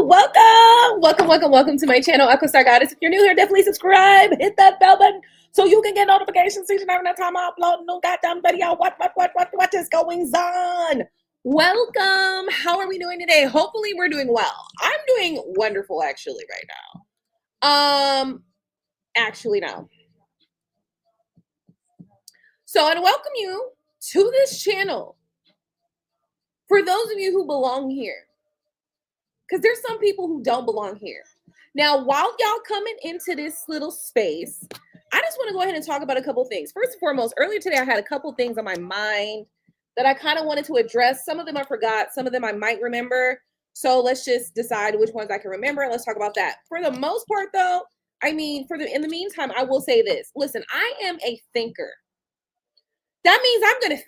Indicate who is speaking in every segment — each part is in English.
Speaker 1: Welcome to my channel, Echo Star Goddess. If you're new here, definitely subscribe, hit that bell button so you can get notifications each and every time I upload a new goddamn video. What is going on? Welcome. How are we doing today? Hopefully we're doing well. I'm doing wonderful actually right now. Actually no. So I welcome you to this channel. For those of you who belong here, because there's some people who don't belong here. Now, while y'all coming into this little space, I just want to go ahead and talk about a couple things. First and foremost, earlier today, I had a couple things on my mind that I kind of wanted to address. Some of them I forgot. Some of them I might remember. So let's just decide which ones I can remember. Let's talk about that. For the most part, though, in the meantime, I will say this. Listen, I am a thinker. That means I'm going to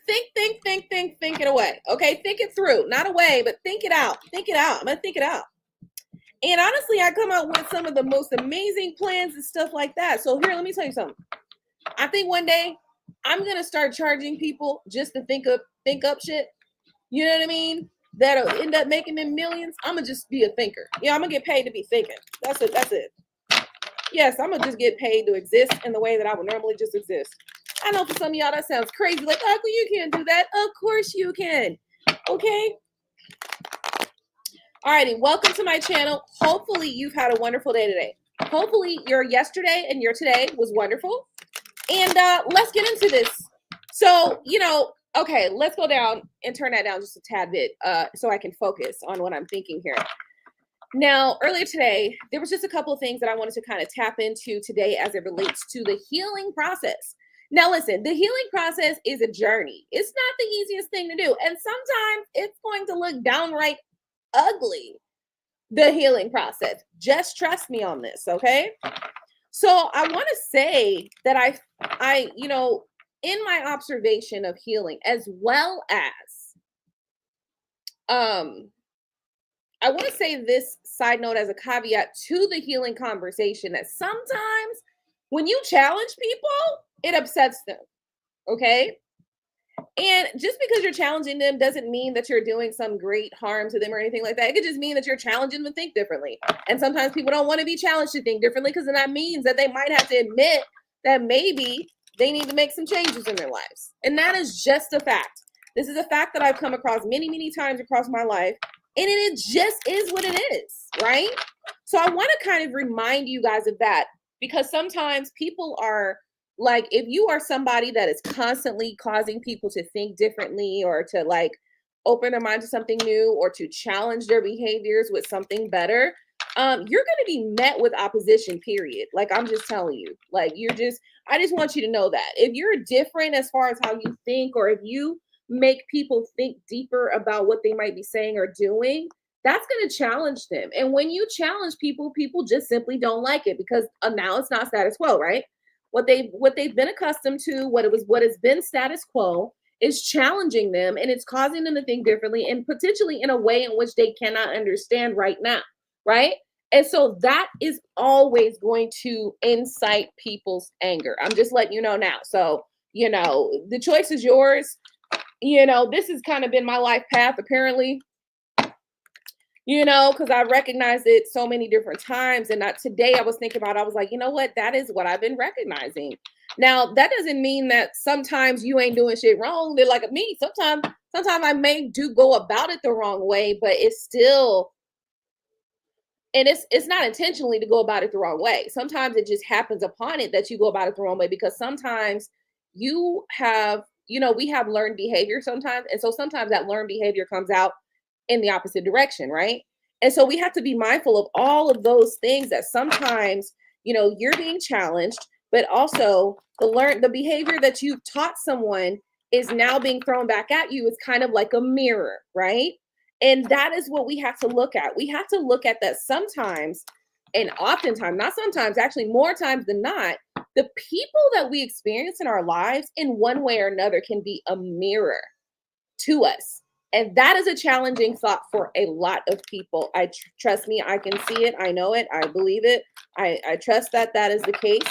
Speaker 1: think it away. Okay. Think it through, not away, but think it out. I'm going to think it out. And honestly, I come out with some of the most amazing plans and stuff like that. So here, let me tell you something. I think one day I'm going to start charging people just to think up shit. You know what I mean? That'll end up making them millions. I'm going to just be a thinker. Yeah. I'm going to get paid to be thinking. That's it. Yes. I'm going to just get paid to exist in the way that I would normally just exist. I know for some of y'all that sounds crazy. Like, Uncle, you can't do that. Of course you can. Okay. Alrighty. Welcome to my channel. Hopefully you've had a wonderful day today. Hopefully your yesterday and your today was wonderful. And let's get into this. So, okay, let's go down and turn that down just a tad bit so I can focus on what I'm thinking here. Now, earlier today, there was just a couple of things that I wanted to kind of tap into today as it relates to the healing process. Now, listen, the healing process is a journey. It's not the easiest thing to do. And sometimes it's going to look downright ugly, the healing process. Just trust me on this, okay? So I want to say that I in my observation of healing, as well as, I want to say this side note as a caveat to the healing conversation, that sometimes when you challenge people, it upsets them, okay? And just because you're challenging them doesn't mean that you're doing some great harm to them or anything like that. It could just mean that you're challenging them to think differently. And sometimes people don't want to be challenged to think differently, because then that means that they might have to admit that maybe they need to make some changes in their lives. And that is just a fact. This is a fact that I've come across many, many times across my life. And it just is what it is, right? So I want to kind of remind you guys of that, because sometimes people are like, if you are somebody that is constantly causing people to think differently, or to like open their mind to something new, or to challenge their behaviors with something better, you're going to be met with opposition, period. Like, I'm just telling you, like, I just want you to know that if you're different as far as how you think, or if you make people think deeper about what they might be saying or doing, that's going to challenge them. And when you challenge people, people just simply don't like it, because now it's not status quo, right? What they've been accustomed to, what has been status quo, is challenging them, and it's causing them to think differently, and potentially in a way in which they cannot understand right now, right? And so that is always going to incite people's anger. I'm just letting you know now. So, the choice is yours. This has kind of been my life path, apparently. Because I recognized it so many different times. And today I was thinking about it. I was like, you know what? That is what I've been recognizing. Now, that doesn't mean that sometimes you ain't doing shit wrong. They're like me. Sometimes I may go about it the wrong way, but it's still, and it's not intentionally to go about it the wrong way. Sometimes it just happens upon it that you go about it the wrong way, because sometimes you have, we have learned behavior sometimes. And so sometimes that learned behavior comes out in the opposite direction, right? And so we have to be mindful of all of those things, that sometimes, you're being challenged, but also the behavior that you've taught someone is now being thrown back at you. It's kind of like a mirror, right? And that is what we have to look at. We have to look at that sometimes, and oftentimes, not sometimes, actually more times than not, the people that we experience in our lives in one way or another can be a mirror to us. And that is a challenging thought for a lot of people. Trust me, I can see it. I know it. I believe it. I trust that is the case.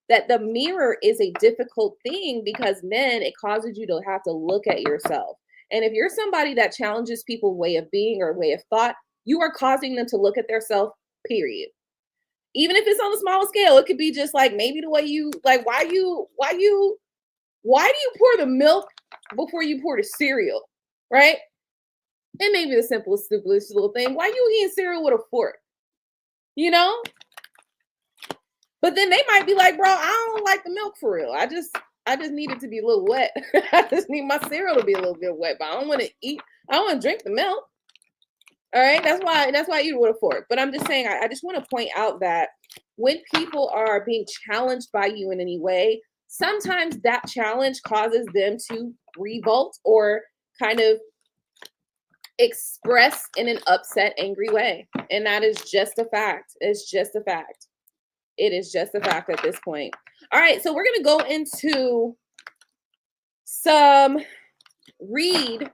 Speaker 1: That the mirror is a difficult thing, because then it causes you to have to look at yourself. And if you're somebody that challenges people's way of being or way of thought, you are causing them to look at themselves, period. Even if it's on a small scale, it could be just like maybe the way you like, why do you pour the milk before you pour the cereal, right? It may be the simplest, stupidest little thing. Why you eating cereal with a fork? You know? But then they might be like, bro, I don't like the milk for real. I just need it to be a little wet. I just need my cereal to be a little bit wet, but I don't want to drink the milk. All right. That's why I eat it with a fork. But I'm just saying, I just want to point out that when people are being challenged by you in any way, sometimes that challenge causes them to revolt or kind of express in an upset, angry way. And that is just a fact. It's just a fact. It is just a fact at this point. All right, so we're going to go into read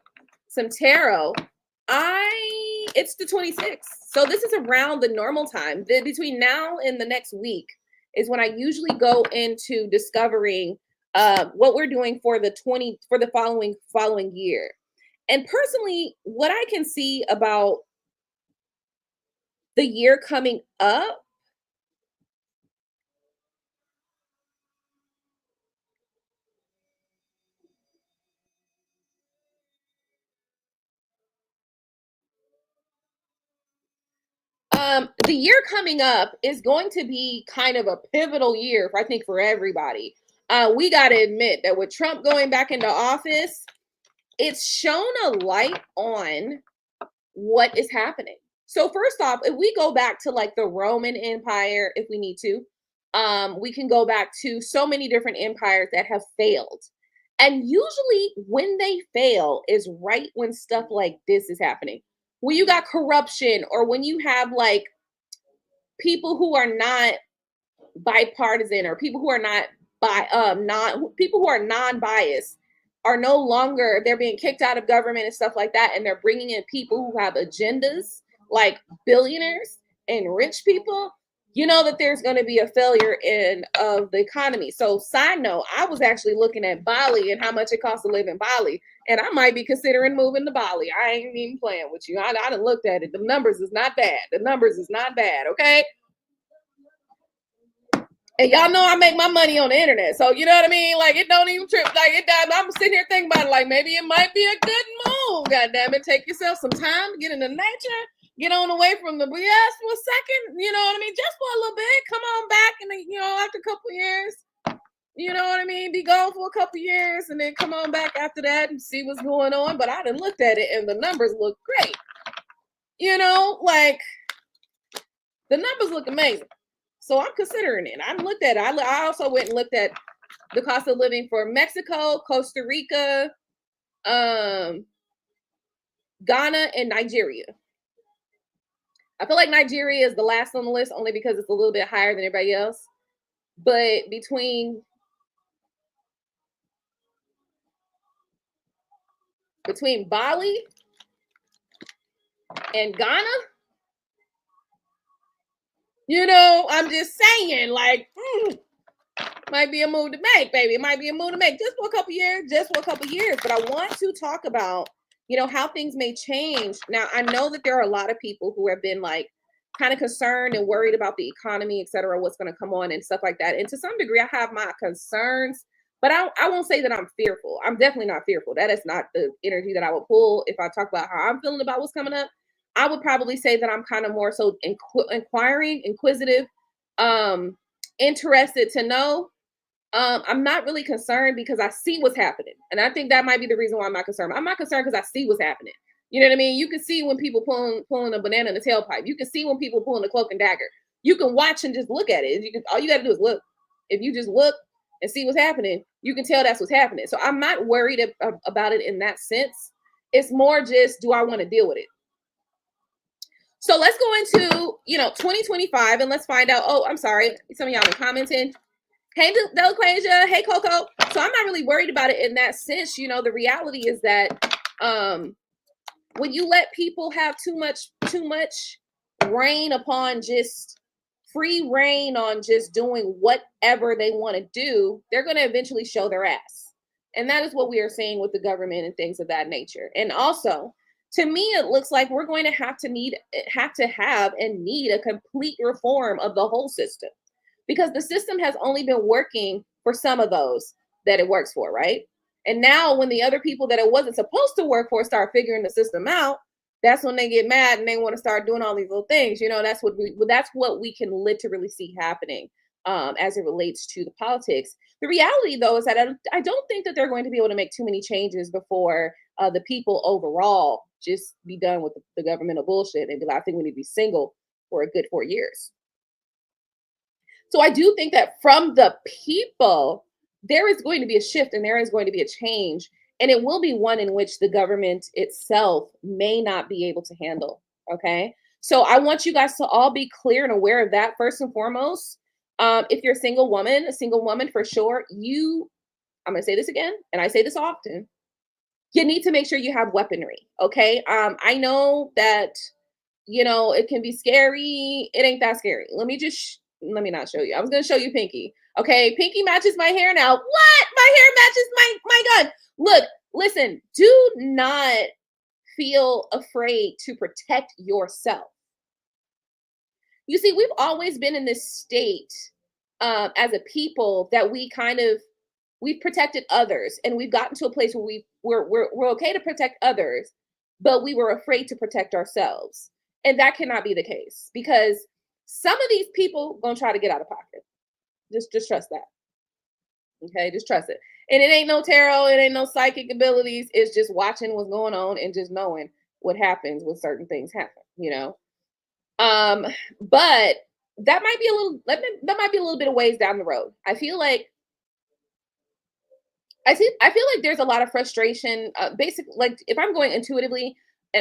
Speaker 1: some tarot. It's the 26th. So this is around the normal time. Between now and the next week is when I usually go into discovering what we're doing for the following year. And personally, what I can see about the year coming up, the year coming up is going to be kind of a pivotal year, I think, for everybody. We got to admit that with Trump going back into office, it's shown a light on what is happening. So first off, if we go back to like the Roman Empire, if we need to, we can go back to so many different empires that have failed. And usually when they fail is right when stuff like this is happening. When you got corruption, or when you have like people who are not bipartisan, or people who are people who are non-biased are no longer, they're being kicked out of government and stuff like that, and they're bringing in people who have agendas like billionaires and rich people, you know that there's going to be a failure of the economy. So side note, I was actually looking at Bali and how much it costs to live in Bali, and I might be considering moving to Bali. I ain't even playing with you. I done looked at it. The numbers is not bad. Okay? And y'all know I make my money on the internet. So you know what I mean? Like, it don't even trip. Like, I'm sitting here thinking about it, like, maybe it might be a good move. God damn it. Take yourself some time to get into nature. Get on away from the BS for a second. You know what I mean? Just for a little bit. Come on back. And then, after a couple of years, you know what I mean? Be gone for a couple of years and then come on back after that and see what's going on. But I done looked at it and the numbers look great. Like, the numbers look amazing. So I'm considering it. I looked at it. I also went and looked at the cost of living for Mexico, Costa Rica, Ghana, and Nigeria. I feel like Nigeria is the last on the list only because it's a little bit higher than everybody else. But between Bali and Ghana, I'm just saying, like, might be a move to make, baby. It might be a move to make just for a couple years. But I want to talk about, how things may change. Now, I know that there are a lot of people who have been like kind of concerned and worried about the economy, et cetera, what's going to come on and stuff like that. And to some degree, I have my concerns, but I won't say that I'm fearful. I'm definitely not fearful. That is not the energy that I would pull if I talk about how I'm feeling about what's coming up. I would probably say that I'm kind of more so inquiring, inquisitive, interested to know. I'm not really concerned because I see what's happening. And I think that might be the reason why I'm not concerned. I'm not concerned because I see what's happening. You know what I mean? You can see when people pulling a banana in the tailpipe. You can see when people pulling a cloak and dagger. You can watch and just look at it. All you got to do is look. If you just look and see what's happening, you can tell that's what's happening. So I'm not worried about it in that sense. It's more just, do I want to deal with it? So let's go into, 2025 and let's find out. Oh, I'm sorry. Some of y'all been commenting. Hey, Delquasia. Hey, Coco. So I'm not really worried about it in that sense. The reality is that when you let people have too much reign upon just free reign on just doing whatever they want to do, they're going to eventually show their ass. And that is what we are seeing with the government and things of that nature. And also, To me, it looks like we're going to have and need a complete reform of the whole system, because the system has only been working for some of those that it works for, right? And now when the other people that it wasn't supposed to work for start figuring the system out, that's when they get mad and they want to start doing all these little things. That's what we can literally see happening, as it relates to the politics. The reality, though, is that I don't think that they're going to be able to make too many changes before the people overall just be done with the governmental bullshit and be like, I think we need to be single for a good 4 years. So I do think that from the people, there is going to be a shift and there is going to be a change. And it will be one in which the government itself may not be able to handle. Okay. So I want you guys to all be clear and aware of that first and foremost. If you're a single woman for sure, I'm going to say this again, and I say this often, you need to make sure you have weaponry. Okay. I know that, it can be scary. It ain't that scary. Let me not show you. I was going to show you Pinky. Okay. Pinky matches my hair now. What? My hair matches my gun. Look, listen, do not feel afraid to protect yourself. You see, we've always been in this state, as a people, that we've protected others, and we've gotten to a place where we're okay to protect others, but we were afraid to protect ourselves. And that cannot be the case, because some of these people gonna try to get out of pocket. Just trust that. Okay, just trust it. And it ain't no tarot, it ain't no psychic abilities. It's just watching what's going on and just knowing what happens when certain things happen. But that might be a little bit of ways down the road. I feel like there's a lot of frustration. Like if I'm going intuitively,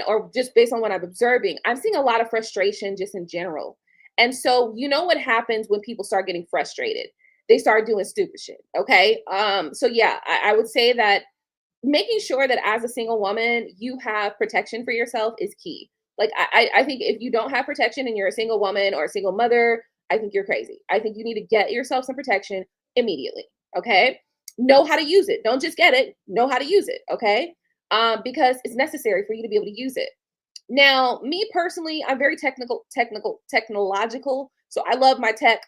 Speaker 1: or just based on what I'm observing, I'm seeing a lot of frustration just in general. And so you know what happens when people start getting frustrated? They start doing stupid shit. Okay. So yeah, I would say that making sure that as a single woman you have protection for yourself is key. Like I think if you don't have protection and you're a single woman or a single mother, I think you're crazy. I think you need to get yourself some protection immediately. Okay. Know how to use it. Don't just get it. Know how to use it. Okay. Because it's necessary for you to be able to use it. Now, me personally, I'm very technological. So I love my tech.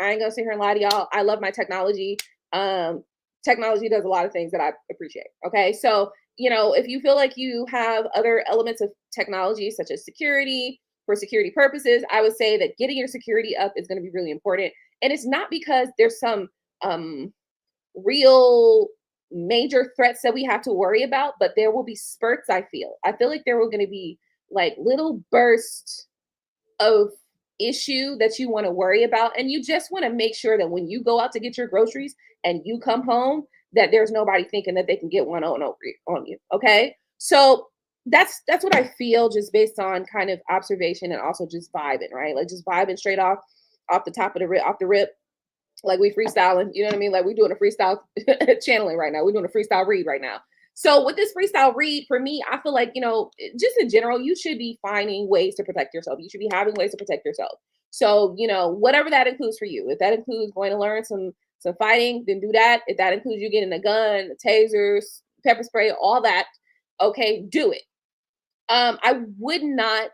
Speaker 1: I ain't gonna sit here and lie to y'all. I love my technology. Technology does a lot of things that I appreciate. Okay. So, if you feel like you have other elements of technology, such as security, for security purposes, I would say that getting your security up is going to be really important. And it's not because there's some real major threats that we have to worry about, but there will be spurts. I feel like there are going to be like little bursts of issue that you want to worry about, and you just want to make sure that when you go out to get your groceries and you come home, that there's nobody thinking that they can get one on you. Okay. So that's what I feel, just based on kind of observation and also just vibing, right? Like just vibing straight off the top of off the rip. Like we freestyling, you know what I mean? Like we're doing a freestyle channeling right now. We're doing a freestyle read right now. So with this freestyle read, for me, I feel like, just in general, you should be finding ways to protect yourself. You should be having ways to protect yourself. So, whatever that includes for you. If that includes going to learn some fighting, then do that. If that includes you getting a gun, tasers, pepper spray, all that, okay, do it. I would not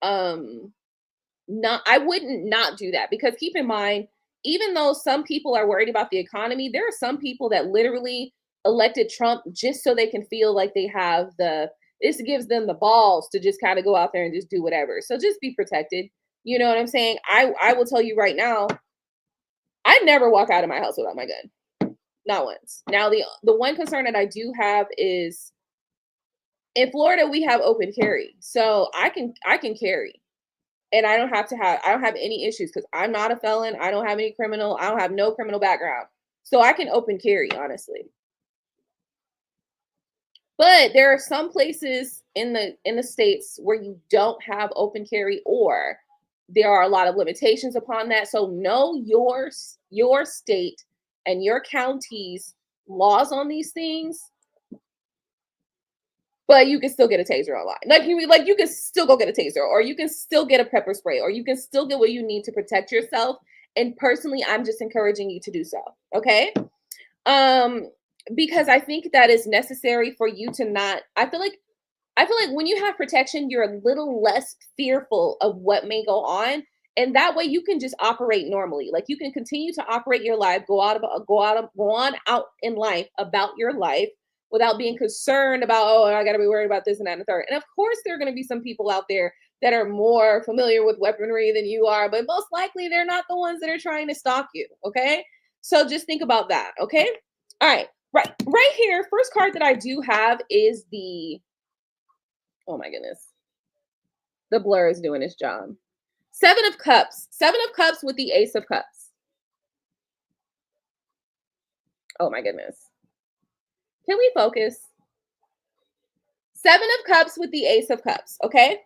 Speaker 1: I wouldn't not do that, because keep in mind, even though some people are worried about the economy, there are some people that literally elected Trump just so they can feel like they have this gives them the balls to just kind of go out there and just do whatever. So just be protected. You know what I'm saying? I will tell you right now, I never walk out of my house without my gun. Not once. Now the one concern that I do have is in Florida we have open carry. So I can carry. And I don't have any issues, because I'm not a felon. I don't have I don't have no criminal background. So I can open carry, honestly. But there are some places in the states where you don't have open carry, or there are a lot of limitations upon that. So know your state and your county's laws on these things. But you can still get a taser online. You can still go get a taser, or you can still get a pepper spray, or you can still get what you need to protect yourself. And personally, I'm just encouraging you to do so. Okay. Because I think that is necessary for you to not, I feel like I feel like when you have protection, you're a little less fearful of what may go on. And that way you can just operate normally. Like you can continue to operate your life, go on out in life about your life without being concerned about, oh, I gotta be worried about this and that and the third. And of course, there are gonna be some people out there that are more familiar with weaponry than you are, but most likely they're not the ones that are trying to stalk you. Okay. So just think about that. Okay. All right. Right here. First card that I do have is oh my goodness. The blur is doing its job. 7 of Cups. 7 of Cups with the Ace of Cups. Oh my goodness. Can we focus? 7 of Cups with the Ace of Cups, okay?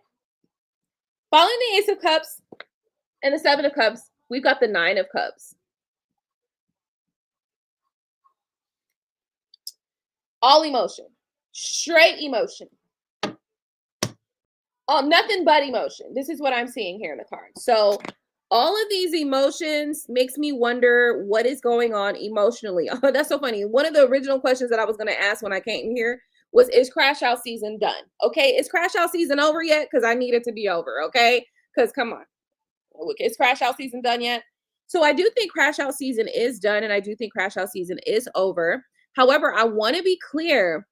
Speaker 1: Following the Ace of Cups and the 7 of Cups, we've got the 9 of Cups. All emotion. Straight emotion. Oh, nothing but emotion. This is what I'm seeing here in the card. So all of these emotions makes me wonder what is going on emotionally. Oh, that's so funny. One of the original questions that I was going to ask when I came here was, is crash out season done? Okay, is crash out season over yet? Because I need it to be over, okay? Because come on. Is crash out season done yet? So I do think crash out season is done, and I do think crash out season is over. However, I want to be clear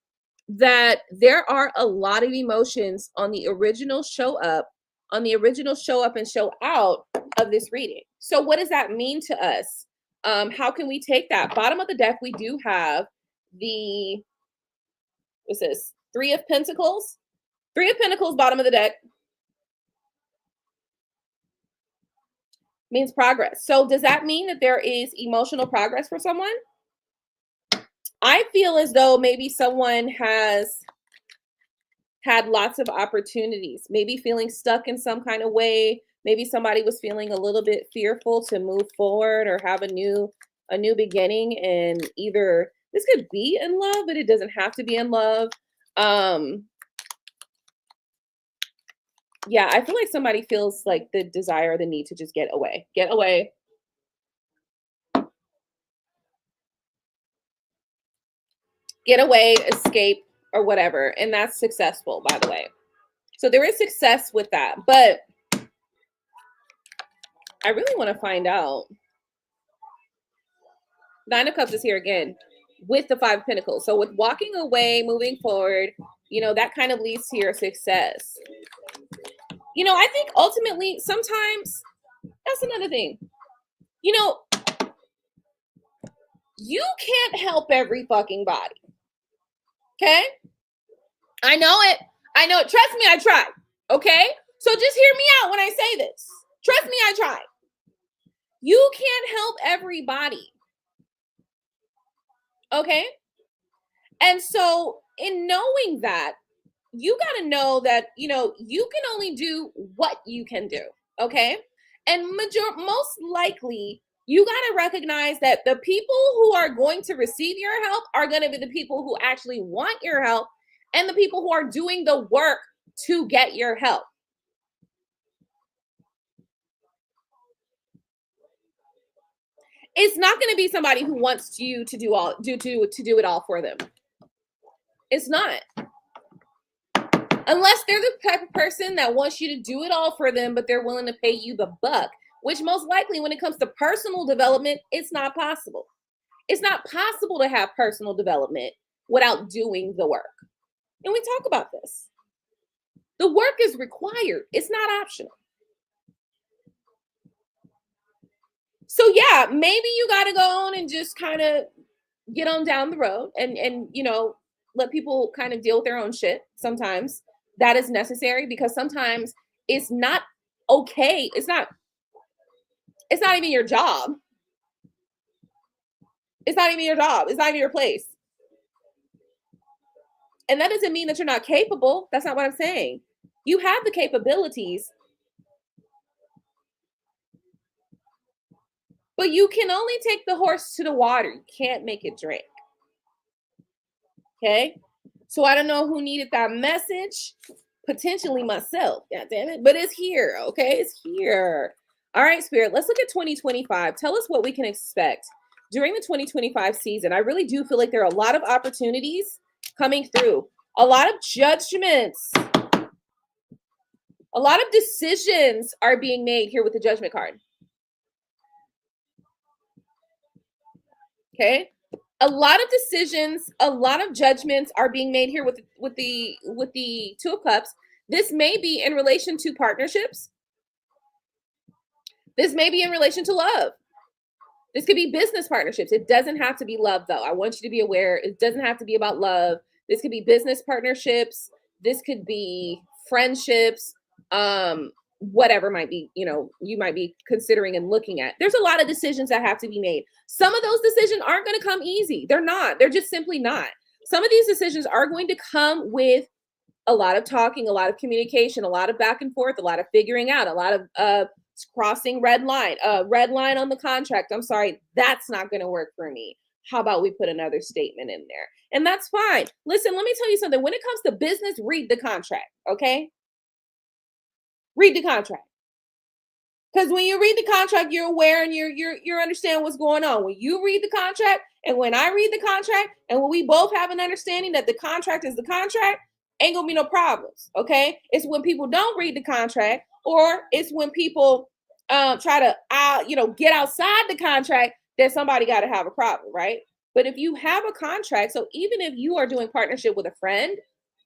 Speaker 1: that there are a lot of emotions on the original show up and show out of this reading. So what does that mean to us? How can we take that? Bottom of the deck, we do have what's this? 3 of Pentacles. 3 of Pentacles, bottom of the deck. Means progress. So does that mean that there is emotional progress for someone? I feel as though maybe someone has had lots of opportunities, maybe feeling stuck in some kind of way. Maybe somebody was feeling a little bit fearful to move forward or have a new beginning. And either this could be in love, but it doesn't have to be in love. Yeah, I feel like somebody feels like the desire, the need to just get away, escape, or whatever. And that's successful, by the way. So there is success with that. But I really want to find out. 9 of Cups is here again with the 5 of Pentacles. So with walking away, moving forward, that kind of leads to your success. I think ultimately, sometimes, that's another thing. You can't help every fucking body. Okay? I know it. Trust me, I tried. Okay? So just hear me out when I say this. Trust me, I tried. You can't help everybody. Okay? And so in knowing that, you got to know that, you can only do what you can do. Okay? And most likely, you got to recognize that the people who are going to receive your help are going to be the people who actually want your help and the people who are doing the work to get your help. It's not going to be somebody who wants you to do it all for them. It's not. Unless they're the type of person that wants you to do it all for them, but they're willing to pay you the buck, which most likely when it comes to personal development, it's not possible. It's not possible to have personal development without doing the work. And we talk about this. The work is required. It's not optional. So yeah, maybe you got to go on and just kind of get on down the road and let people kind of deal with their own shit. Sometimes that is necessary because sometimes it's not okay. It's not even your job. It's not even your job. It's not even your place. And that doesn't mean that you're not capable. That's not what I'm saying. You have the capabilities, but you can only take the horse to the water. You can't make it drink. Okay? So I don't know who needed that message. Potentially myself. God damn it. But it's here. Okay? It's here. All right, Spirit. Let's look at 2025. Tell us what we can expect during the 2025 season. I really do feel like there are a lot of opportunities coming through. A lot of judgments. A lot of decisions are being made here with the Judgment card. Okay? A lot of decisions, a lot of judgments are being made here with the Two of Cups. This may be in relation to partnerships. This may be in relation to love. This could be business partnerships. It doesn't have to be love, though. I want you to be aware. It doesn't have to be about love. This could be business partnerships. This could be friendships. Whatever might be, you might be considering and looking at. There's a lot of decisions that have to be made. Some of those decisions aren't going to come easy. They're not. They're just simply not. Some of these decisions are going to come with a lot of talking, a lot of communication, a lot of back and forth, a lot of figuring out, a lot of crossing red line on the contract. I'm sorry, that's not going to work for me. How about we put another statement in there? And that's fine. Listen, let me tell you something. When it comes to business, read the contract, okay? Read the contract. Because when you read the contract, you're aware and you understand what's going on. When you read the contract and when I read the contract and when we both have an understanding that the contract is the contract, ain't gonna be no problems, okay? It's when people don't read the contract, or it's when people try to get outside the contract that somebody got to have a problem, right? But if you have a contract, so even if you are doing partnership with a friend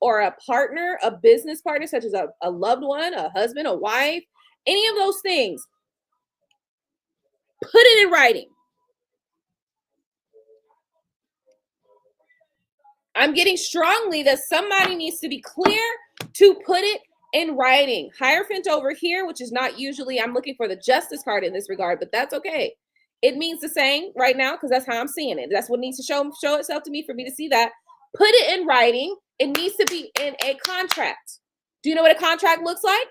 Speaker 1: or a partner, a business partner, such as a loved one, a husband, a wife, any of those things, put it in writing. I'm getting strongly that somebody needs to be clear to put it in writing. Hierophant over here, which is not usually, I'm looking for the Justice card in this regard, but that's okay. It means the same right now because that's how I'm seeing it. That's what needs to show itself to me for me to see that. Put it in writing. It needs to be in a contract. Do you know what a contract looks like?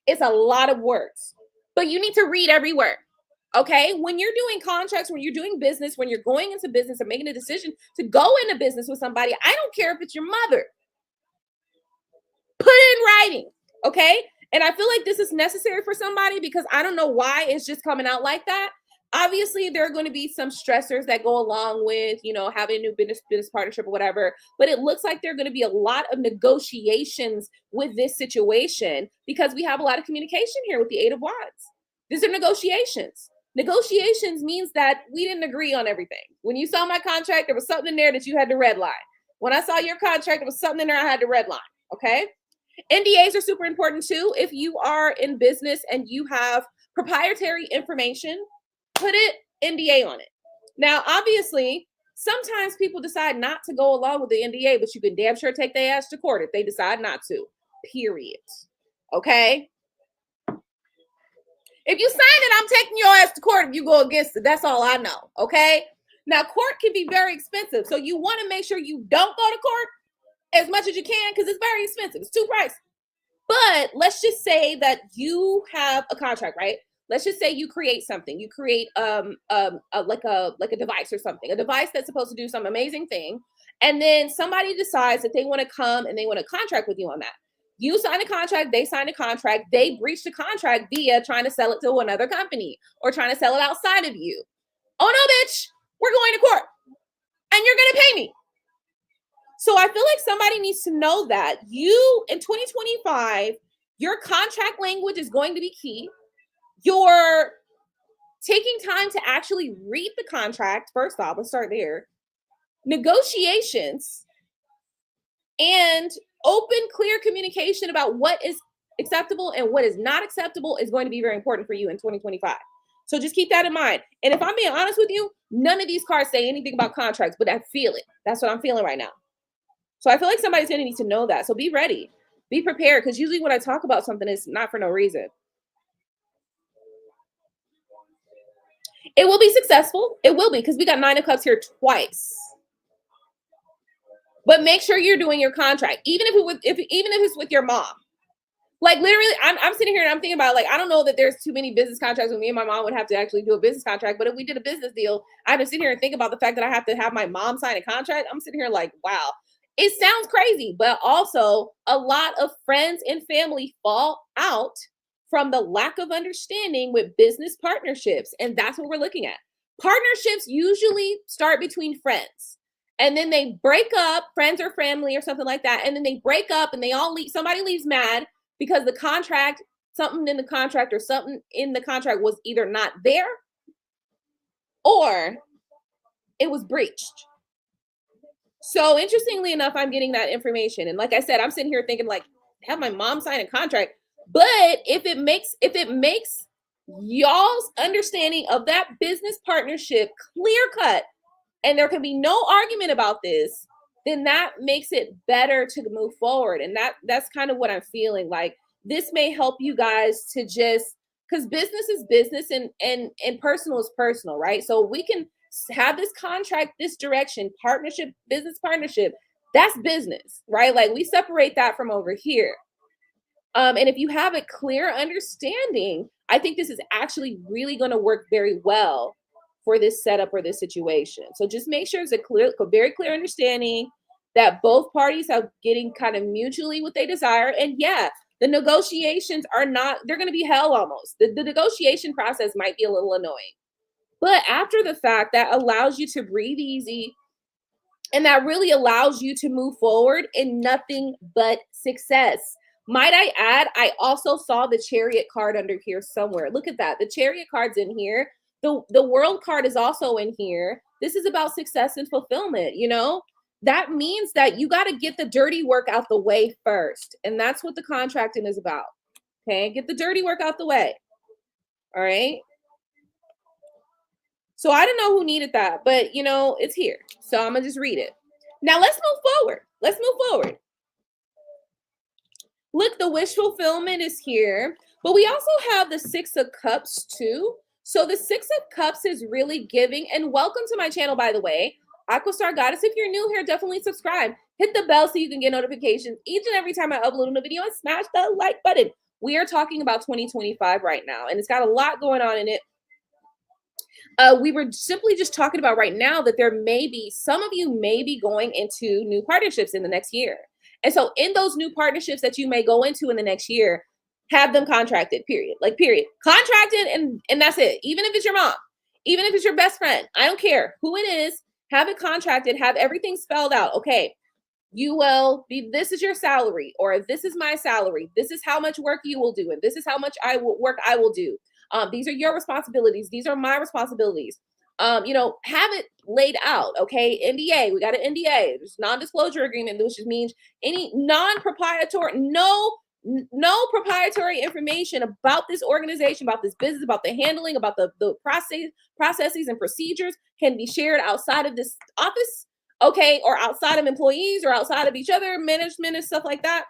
Speaker 1: It's a lot of words, but you need to read every word. Okay, when you're doing contracts, when you're doing business, when you're going into business or making a decision to go into business with somebody, I don't care if it's your mother. Put it in writing, okay? And I feel like this is necessary for somebody because I don't know why it's just coming out like that. Obviously, there are going to be some stressors that go along with, having a new business partnership or whatever. But it looks like there are going to be a lot of negotiations with this situation because we have a lot of communication here with the Eight of Wands. These are negotiations. Negotiations means that we didn't agree on everything. When you saw my contract, there was something in there that you had to red line. When I saw your contract, there was something in there I had to red line. Okay. NDAs are super important too. If you are in business and you have proprietary information, put it NDA on it. Now, obviously, sometimes people decide not to go along with the NDA, but you can damn sure take their ass to court if they decide not to. Period. Okay. If you sign it, I'm taking your ass to court if you go against it. That's all I know. Okay. Now, court can be very expensive. So you want to make sure you don't go to court as much as you can because it's very expensive. It's too pricey. But let's just say that you have a contract, right? Let's just say you create something. You create like a device or something, a device that's supposed to do some amazing thing. And then somebody decides that they want to come and they want to contract with you on that. You sign a contract, they sign a contract, they breach the contract via trying to sell it to another company or trying to sell it outside of you. Oh no, bitch, we're going to court and you're going to pay me. So I feel like somebody needs to know that you in 2025, your contract language is going to be key. You're taking time to actually read the contract. First off, let's start there. Negotiations and open, clear communication about what is acceptable and what is not acceptable is going to be very important for you in 2025. So just keep that in mind. And if I'm being honest with you, none of these cards say anything about contracts, but I feel it. That's what I'm feeling right now. So I feel like somebody's going to need to know that. So be ready. Be prepared. Because usually when I talk about something, it's not for no reason. It will be successful. It will be because we got 9 of Cups here twice. But make sure you're doing your contract, even if it's with your mom. Like literally, I'm sitting here and I'm thinking about I don't know that there's too many business contracts where me and my mom would have to actually do a business contract. But if we did a business deal, I have to sit here and think about the fact that I have to have my mom sign a contract. I'm sitting here like, wow, it sounds crazy, but also a lot of friends and family fall out from the lack of understanding with business partnerships. And that's what we're looking at. Partnerships usually start between friends. and then they break up, friends or family or something like that, and then they break up and they all leave, somebody leaves mad because the contract, something in the contract or something in the contract was either not there or it was breached. So interestingly enough, I'm getting that information. And like I said, I'm sitting here thinking like, have my mom sign a contract. But if it makes y'all's understanding of that business partnership clear cut, and there can be no argument about this, then that makes it better to move forward. And that's kind of what I'm feeling like. This may help you guys to just, because business is business and personal is personal, right? So we can have this contract, this direction, partnership, business partnership, that's business, right? Like we separate that from over here. And if you have a clear understanding, I think this is actually really going to work very well for this setup or this situation. So just make sure it's a very clear understanding that both parties are getting kind of mutually what they desire. And yeah, the negotiations are not, they're going to be hell almost. The negotiation process might be a little annoying. But after the fact, that allows you to breathe easy, and that really allows you to move forward in nothing but success. Might I add, I also saw the Chariot card under here somewhere. Look at that. The Chariot card's in here. The World card is also in here. This is about success and fulfillment, you know? That means that you got to get the dirty work out the way first. And that's what the contracting is about. Okay? Get the dirty work out the way. All right? So I don't know who needed that, but you know, it's here. So I'm going to just read it. Now let's move forward. Let's move forward. Look, the wish fulfillment is here, but we also have the Six of Cups too. So the Six of Cups is really giving, and welcome to my channel, by the way. Aquastar Goddess, if you're new here, definitely subscribe. Hit the bell so you can get notifications each and every time I upload a video, and smash the like button. We are talking about 2025 right now, and it's got a lot going on in it. We were simply just talking about right now that there may be, some of you may be going into new partnerships in the next year. And so in those new partnerships that you may go into in the next year, have them contracted, period. Like, period. Contracted, and that's it. Even if it's your mom, even if it's your best friend, I don't care who it is, have it contracted, have everything spelled out. Okay, you will be, this is your salary, or this is my salary. This is how much work you will do, and this is how much work I will do. These are your responsibilities. These are my responsibilities. You know, have it laid out. Okay. NDA. We got an NDA. There's non-disclosure agreement, which just means any non-proprietary, no proprietary information about this organization, about this business, about the handling, about the processes and procedures can be shared outside of this office. Okay. Or outside of employees or outside of each other, management and stuff like that.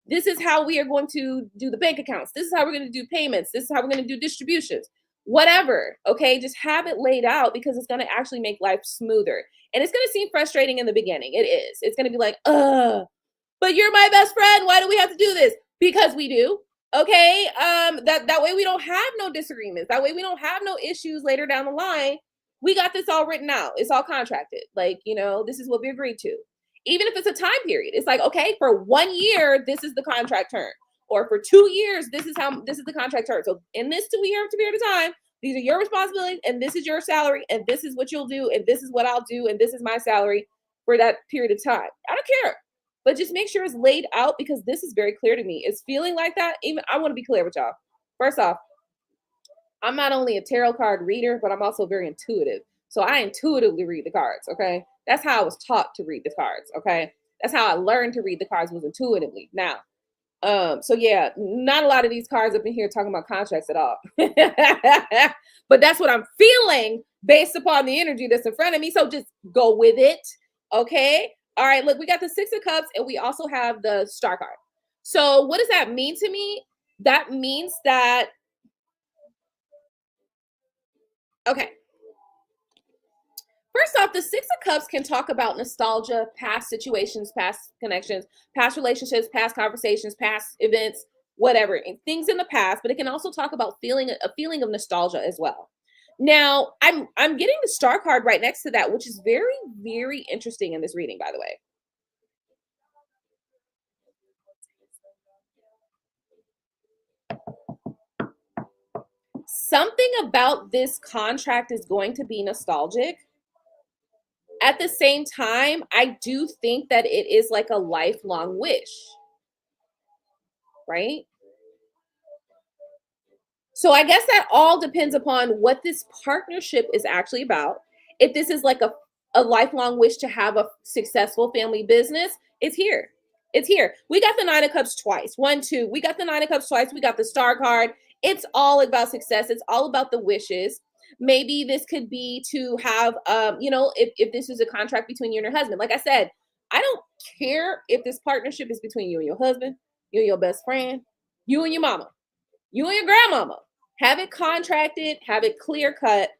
Speaker 1: This is how we are going to do the bank accounts. This is how we're going to do payments. This is how we're going to do distributions, whatever. Okay. Just have it laid out, because it's going to actually make life smoother. And it's going to seem frustrating in the beginning. It is. It's going to be like, but you're my best friend. Why do we have to do this? Because we do. Okay. That way we don't have no disagreements. That way we don't have no issues later down the line. We got this all written out. It's all contracted. Like, you know, this is what we agreed to. Even if it's a time period, it's like, okay, for 1 year, this is the contract term. Or for 2 years, this is the contract term. So in this 2 year period of time, these are your responsibilities, and this is your salary, and this is what you'll do, and this is what I'll do, and this is my salary for that period of time. I don't care. But just make sure it's laid out, because this is very clear to me. It's feeling like that. Even I want to be clear with y'all. First off, I'm not only a tarot card reader, but I'm also very intuitive. So I intuitively read the cards, okay? That's how I was taught to read the cards, okay? That's how I learned to read the cards, was intuitively. Now, so yeah, not a lot of these cards up in here talking about contracts at all. But that's what I'm feeling based upon the energy that's in front of me. So just go with it, okay? All right, look, we got the Six of Cups, and we also have the Star card. So what does that mean to me? That means that, okay. First off, the Six of Cups can talk about nostalgia, past situations, past connections, past relationships, past conversations, past events, whatever, and things in the past. But it can also talk about a feeling of nostalgia as well. Now, I'm getting the Star card right next to that, which is very, very interesting in this reading, by the way. Something about this contract is going to be nostalgic. At the same time, I do think that it is like a lifelong wish, right? So I guess that all depends upon what this partnership is actually about. If this is like a lifelong wish to have a successful family business, it's here. It's here. We got the Nine of Cups twice. One, two. We got the Nine of Cups twice. We got the Star card. It's all about success. It's all about the wishes. Maybe this could be to have, if this is a contract between you and your husband. Like I said, I don't care if this partnership is between you and your husband, you and your best friend, you and your mama, you and your grandmama. Have it contracted, have it clear cut,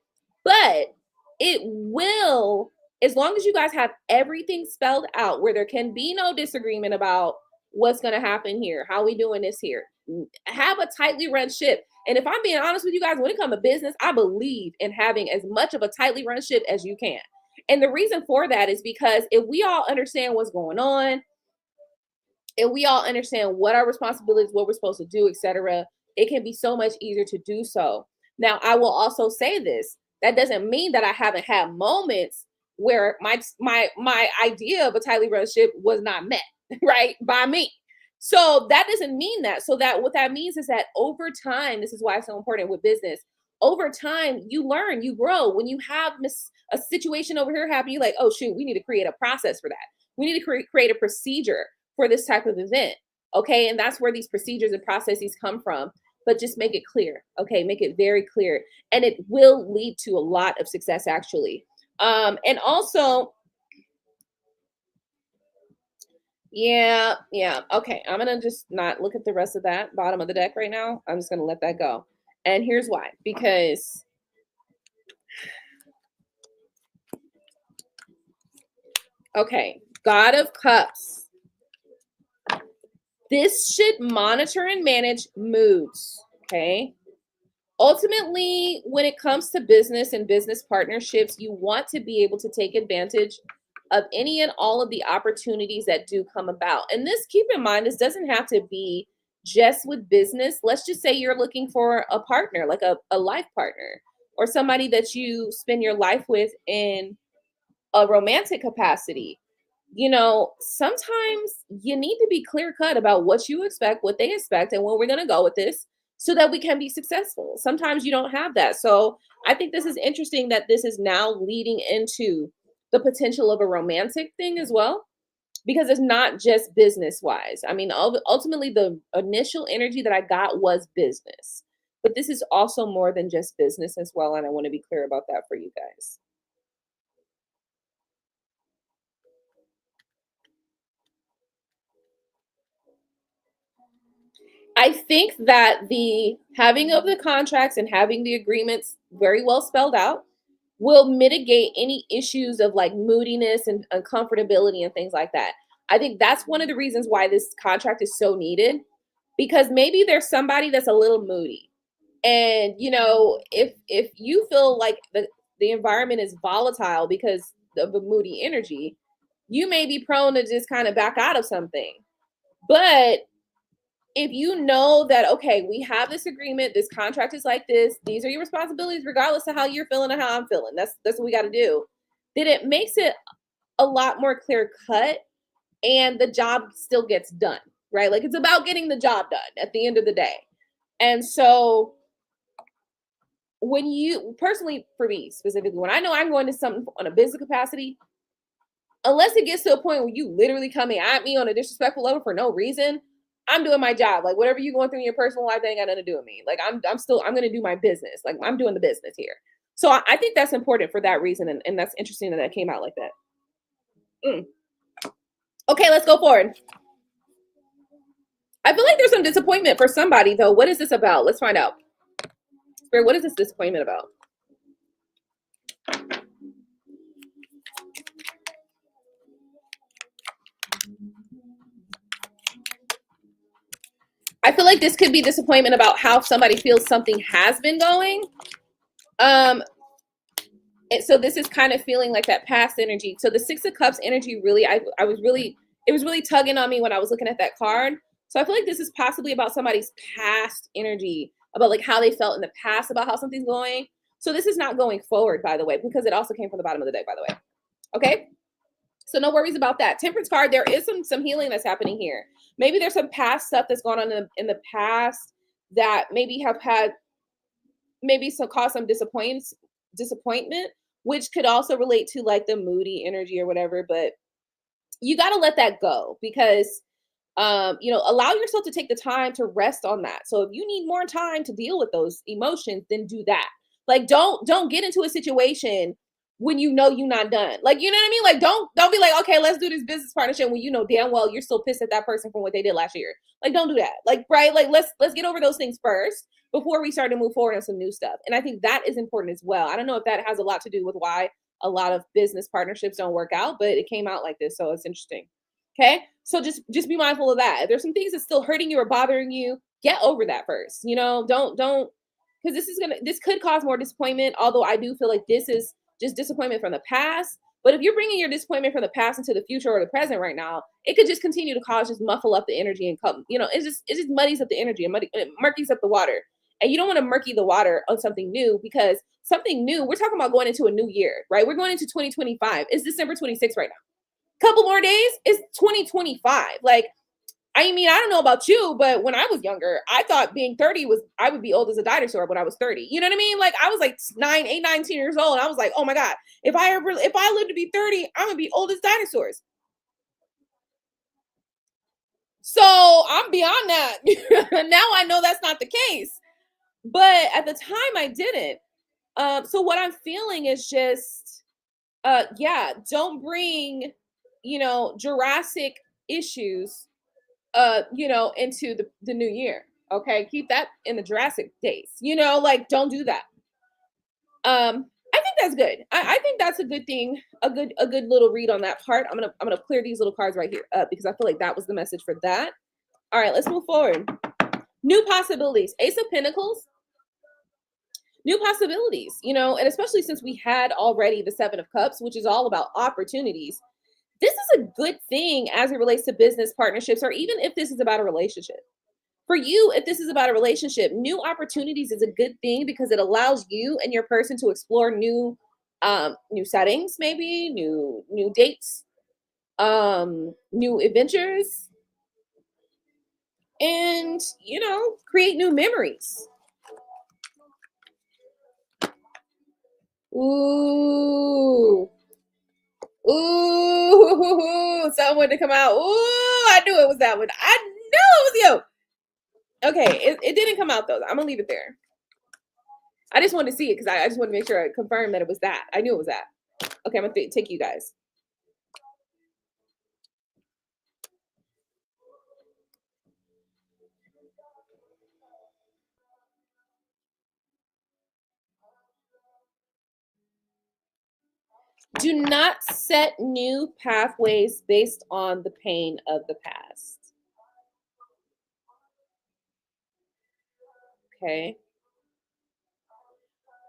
Speaker 1: but it will, as long as you guys have everything spelled out where there can be no disagreement about what's going to happen here, how we doing this here, have a tightly run ship. And if I'm being honest with you guys, when it comes to business, I believe in having as much of a tightly run ship as you can. And the reason for that is because if we all understand what's going on, if we all understand what our responsibilities, what we're supposed to do, etc., it can be so much easier to do so. Now, I will also say this. That doesn't mean that I haven't had moments where my idea of a tightly run ship was not met, right, by me. So that doesn't mean that. So that what that means is that over time, this is why it's so important with business. Over time, you learn, you grow. When you have a situation over here happen, you're like, oh shoot, we need to create a process for that. We need to create a procedure for this type of event. Okay. And that's where these procedures and processes come from. But just make it clear. Okay. Make it very clear. And it will lead to a lot of success, actually. And also, yeah. Okay. I'm going to just not look at the rest of that bottom of the deck right now. I'm just going to let that go. And here's why. Because okay, God of Cups. This should monitor and manage moods, okay? Ultimately, when it comes to business and business partnerships, you want to be able to take advantage of any and all of the opportunities that do come about. And this, keep in mind, this doesn't have to be just with business. Let's just say you're looking for a partner, like a life partner, or somebody that you spend your life with in a romantic capacity. Sometimes you need to be clear cut about what you expect, what they expect, and where we're going to go with this so that we can be successful. Sometimes you don't have that. So I think this is interesting that this is now leading into the potential of a romantic thing as well, because it's not just business wise. I mean, ultimately, the initial energy that I got was business, but this is also more than just business as well. And I want to be clear about that for you guys. I think that the having of the contracts and having the agreements very well spelled out will mitigate any issues of like moodiness and uncomfortability and things like that. I think that's one of the reasons why this contract is so needed, because maybe there's somebody that's a little moody. And if you feel like the environment is volatile because of the moody energy, you may be prone to just kind of back out of something. But if you know that, okay, we have this agreement, this contract is like this, these are your responsibilities, regardless of how you're feeling or how I'm feeling, that's what we got to do, then it makes it a lot more clear cut and the job still gets done, right? Like it's about getting the job done at the end of the day. And so when you personally, for me specifically, when I know I'm going to something on a business capacity, unless it gets to a point where you literally coming at me on a disrespectful level for no reason, I'm doing my job. Like whatever you're going through in your personal life, that ain't got nothing to do with me. Like I'm going to do my business. Like I'm doing the business here. So I think that's important for that reason. And that's interesting that that came out like that. Okay, let's go forward. I feel like there's some disappointment for somebody though. What is this about? Let's find out. Spirit, what is this disappointment about? I feel like this could be disappointment about how somebody feels something has been going. And so this is kind of feeling like that past energy. So the Six of Cups energy really, it was really tugging on me when I was looking at that card. So I feel like this is possibly about somebody's past energy, about like how they felt in the past about how something's going. So this is not going forward, by the way, because it also came from the bottom of the deck, by the way. Okay. So no worries about that. Temperance card, there is some healing that's happening here. Maybe there's some past stuff that's gone on in the past that maybe have had maybe some cause some disappointment, which could also relate to like the moody energy or whatever. But you got to let that go because allow yourself to take the time to rest on that. So if you need more time to deal with those emotions, then do that. Like don't get into a situation when you know you're not done. Like, you know what I mean? Like don't be like, okay, let's do this business partnership when you know damn well you're still pissed at that person from what they did last year. Like, don't do that. Like, right? Like, let's get over those things first before we start to move forward on some new stuff. And I think that is important as well. I don't know if that has a lot to do with why a lot of business partnerships don't work out, but it came out like this, so it's interesting. Okay, so just be mindful of that. If there's some things that's still hurting you or bothering you, get over that first. Don't because this could cause more disappointment. Although I do feel like this is just disappointment from the past. But if you're bringing your disappointment from the past into the future or the present right now, it could just continue to cause just muffle up the energy and come. It just muddies up the energy and it murkies up the water. And you don't want to murky the water on something new because something new. We're talking about going into a new year, right? We're going into 2025. It's December 26th right now. Couple more days, it's 2025. Like, I mean, I don't know about you, but when I was younger, I thought being 30 I would be old as a dinosaur when I was 30. You know what I mean? Like, I was like 19 years old. I was like, oh my God, if I live to be 30, I'm gonna be old as dinosaurs. So I'm beyond that. Now I know that's not the case. But at the time I didn't. So what I'm feeling is just don't bring, Jurassic issues into the new year. Okay, keep that in the Jurassic days. Like, don't do that. I think that's good. I think that's a good thing. A good little read on that part. I'm gonna clear these little cards right here up because I feel like that was the message for that. All right, let's move forward. New possibilities. Ace of Pentacles. New possibilities, and especially since we had already the Seven of Cups, which is all about opportunities. This is a good thing as it relates to business partnerships, or even if this is about a relationship. For you, if this is about a relationship, new opportunities is a good thing because it allows you and your person to explore new settings, maybe new dates, new adventures, and create new memories. Ooh. Ooh, someone to come out. Ooh, I knew it was that one. I knew it was you. Okay, it didn't come out though. I'm gonna leave it there. I just wanted to see it because I just wanted to make sure I confirmed that it was that. I knew it was that. Okay, I'm gonna take you guys. Do not set new pathways based on the pain of the past. Okay.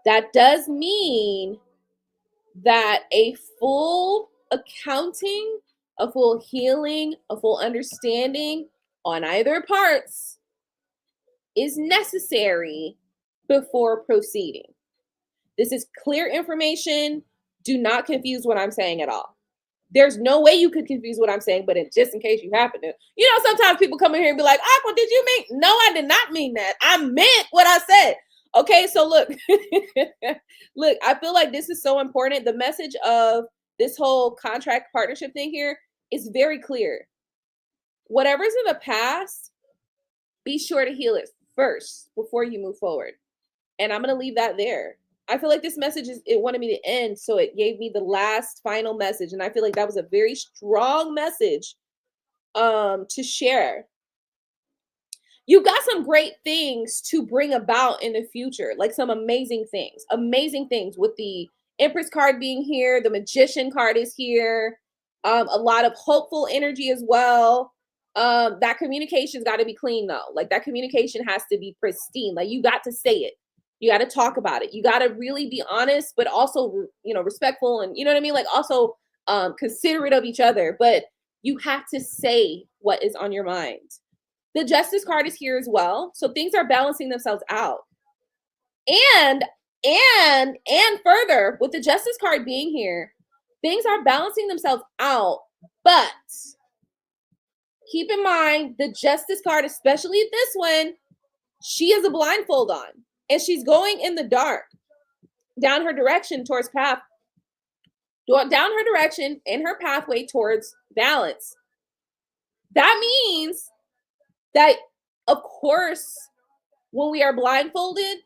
Speaker 1: That does mean that a full accounting, a full healing, a full understanding on either parts is necessary before proceeding. This is clear information. Do not confuse what I'm saying at all. There's no way you could confuse what I'm saying, but just in case you happen to, sometimes people come in here and be like, Aqua, did you mean? No, I did not mean that. I meant what I said. Okay, so look, look, I feel like this is so important. The message of this whole contract partnership thing here is very clear. Whatever's in the past, be sure to heal it first before you move forward. And I'm going to leave that there. I feel like this message it wanted me to end, so it gave me the last final message. And I feel like that was a very strong message to share. You've got some great things to bring about in the future, like some amazing things with the Empress card being here. The Magician card is here. A lot of hopeful energy as well. That communication's got to be clean though. Like, that communication has to be pristine. Like, you got to say it. You got to talk about it. You got to really be honest, but also, respectful, and you know what I mean? Like, also considerate of each other, but you have to say what is on your mind. The Justice card is here as well. So things are balancing themselves out. And further, with the Justice card being here, Things are balancing themselves out, but keep in mind the Justice card, especially this one, she has a blindfold on and she's going in the dark down her direction towards path, down her direction in her pathway towards balance. That means that, of course, when we are blindfolded,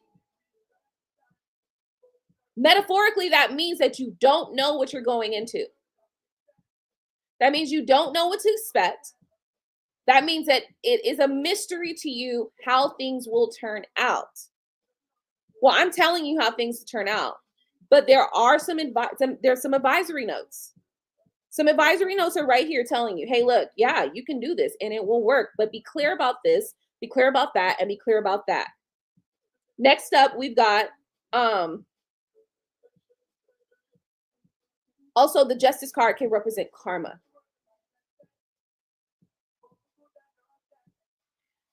Speaker 1: metaphorically, that means that you don't know what you're going into. That means you don't know what to expect. That means that it is a mystery to you how things will turn out. Well, I'm telling you how things turn out, but there are there's some advisory notes. Some advisory notes are right here telling you, hey, look, yeah, you can do this and it will work, but be clear about this, be clear about that, and be clear about that. Next up, we've got also the Justice card can represent karma.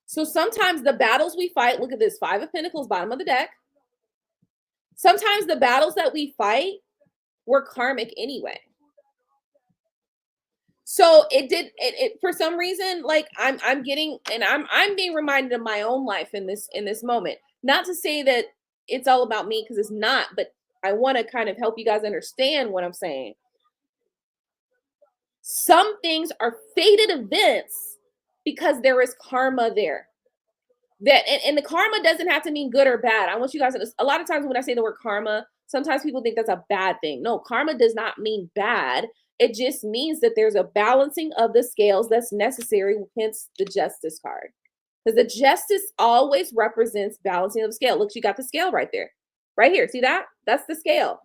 Speaker 1: So sometimes the battles we fight, look at this, 5 of Pentacles, bottom of the deck. Sometimes the battles that we fight were karmic anyway. So it for some reason, like I'm getting, and I'm being reminded of my own life in this moment. Not to say that it's all about me, because it's not, but I want to kind of help you guys understand what I'm saying. Some things are fated events because there is karma there. That and the karma doesn't have to mean good or bad. I want you guys to, a lot of times when I say the word karma, sometimes people think that's a bad thing. No, karma does not mean bad. It just means that there's a balancing of the scales that's necessary, hence the Justice card. Because the Justice always represents balancing of the scale. Look, you got the scale right there. Right here. See that? That's the scale.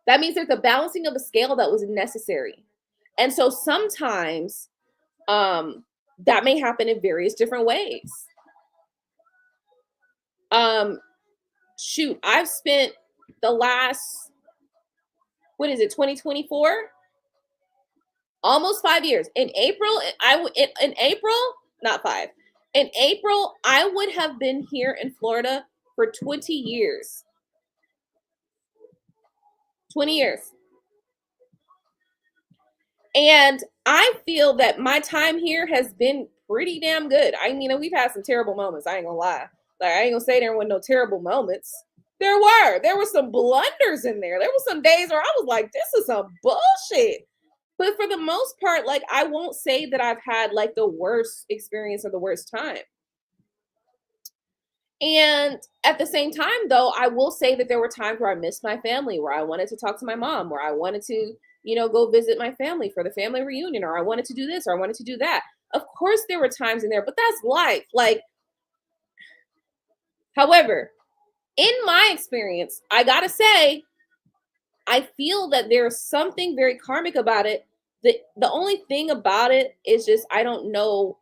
Speaker 1: That means there's a balancing of the scale that was necessary. And so sometimes that may happen in various different ways. Shoot, I've spent the last, 2024? Almost 5 years. In April, not 5. In April, I would have been here in Florida for 20 years. 20 years. And I feel that my time here has been pretty damn good. I mean, we've had some terrible moments. I ain't gonna lie. Like, I ain't gonna say there were no terrible moments. There were some blunders in there. There were some days where I was like, this is some bullshit. But for the most part, like, I won't say that I've had like the worst experience or the worst time. And at the same time, though, I will say that there were times where I missed my family, where I wanted to talk to my mom, where I wanted to, go visit my family for the family reunion, or I wanted to do this, or I wanted to do that. Of course, there were times in there, but that's life. Like, however, in my experience, I gotta say, I feel that there's something very karmic about it. The only thing about it is just, I don't know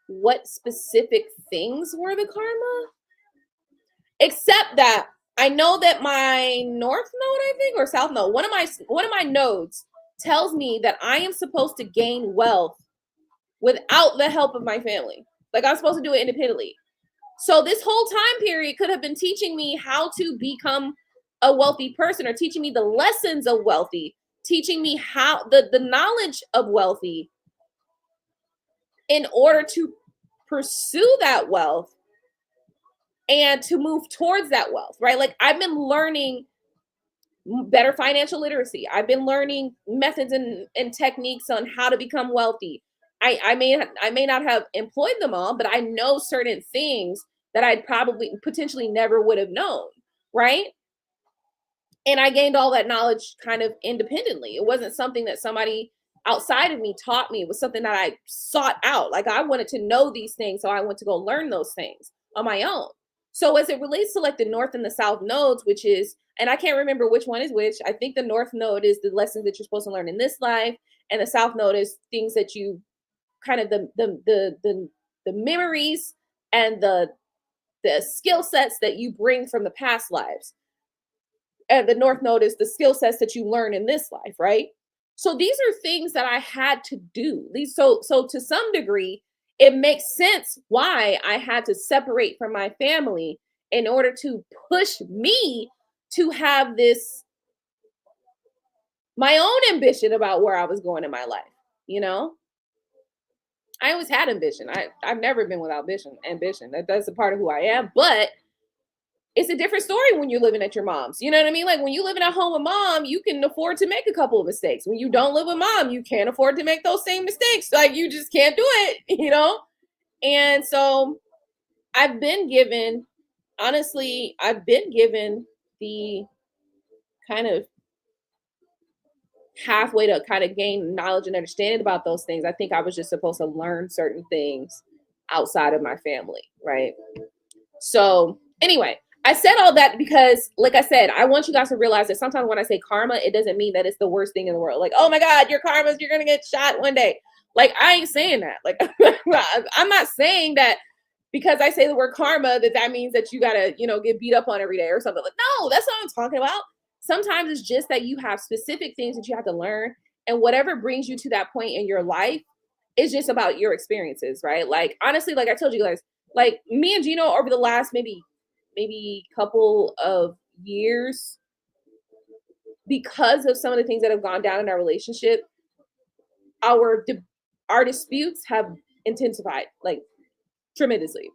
Speaker 1: what specific things were the karma, except that I know that my north node, I think, or south node, one of my nodes tells me that I am supposed to gain wealth without the help of my family. Like, I'm supposed to do it independently. So this whole time period could have been teaching me how to become a wealthy person, or teaching me the lessons of wealthy, teaching me how the knowledge of wealthy in order to pursue that wealth and to move towards that wealth, right? Like, I've been learning better financial literacy. I've been learning methods and techniques on how to become wealthy. I may not have employed them all, but I know certain things that I'd probably potentially never would have known, right? And I gained all that knowledge kind of independently. It wasn't something that somebody outside of me taught me. It was something that I sought out. Like, I wanted to know these things, so I went to go learn those things on my own. So as it relates to like the north and the south nodes, which is, and I can't remember which one is which. I think the north node is the lessons that you're supposed to learn in this life, and the south node is things that you kind of the memories and the skill sets that you bring from the past lives. And the north node is the skill sets that you learn in this life, right? So these are things that I had to do. So to some degree, it makes sense why I had to separate from my family in order to push me to have this my own ambition about where I was going in my life. You know, I always had ambition. I've never been without ambition. That's a part of who I am. But it's a different story when you're living at your mom's. You know what I mean? Like when you're living at home with mom, you can afford to make a couple of mistakes. When you don't live with mom, you can't afford to make those same mistakes. Like you just can't do it, you know? And so I've been given, honestly, I've been given the kind of halfway to kind of gain knowledge and understanding about those things. I think I was just supposed to learn certain things outside of my family, right? So anyway, I said all that because, like I said, I want you guys to realize that sometimes when I say karma, it doesn't mean that it's the worst thing in the world. Like, oh my God, your karma, you're gonna get shot one day. Like, I ain't saying that. Like, I'm not saying that because I say the word karma that means that you gotta, get beat up on every day or something. Like, no, that's not what I'm talking about. Sometimes it's just that you have specific things that you have to learn, and whatever brings you to that point in your life is just about your experiences, right? Like, honestly, like I told you guys, like me and Gino over the last maybe couple of years, because of some of the things that have gone down in our relationship, our disputes have intensified like tremendously.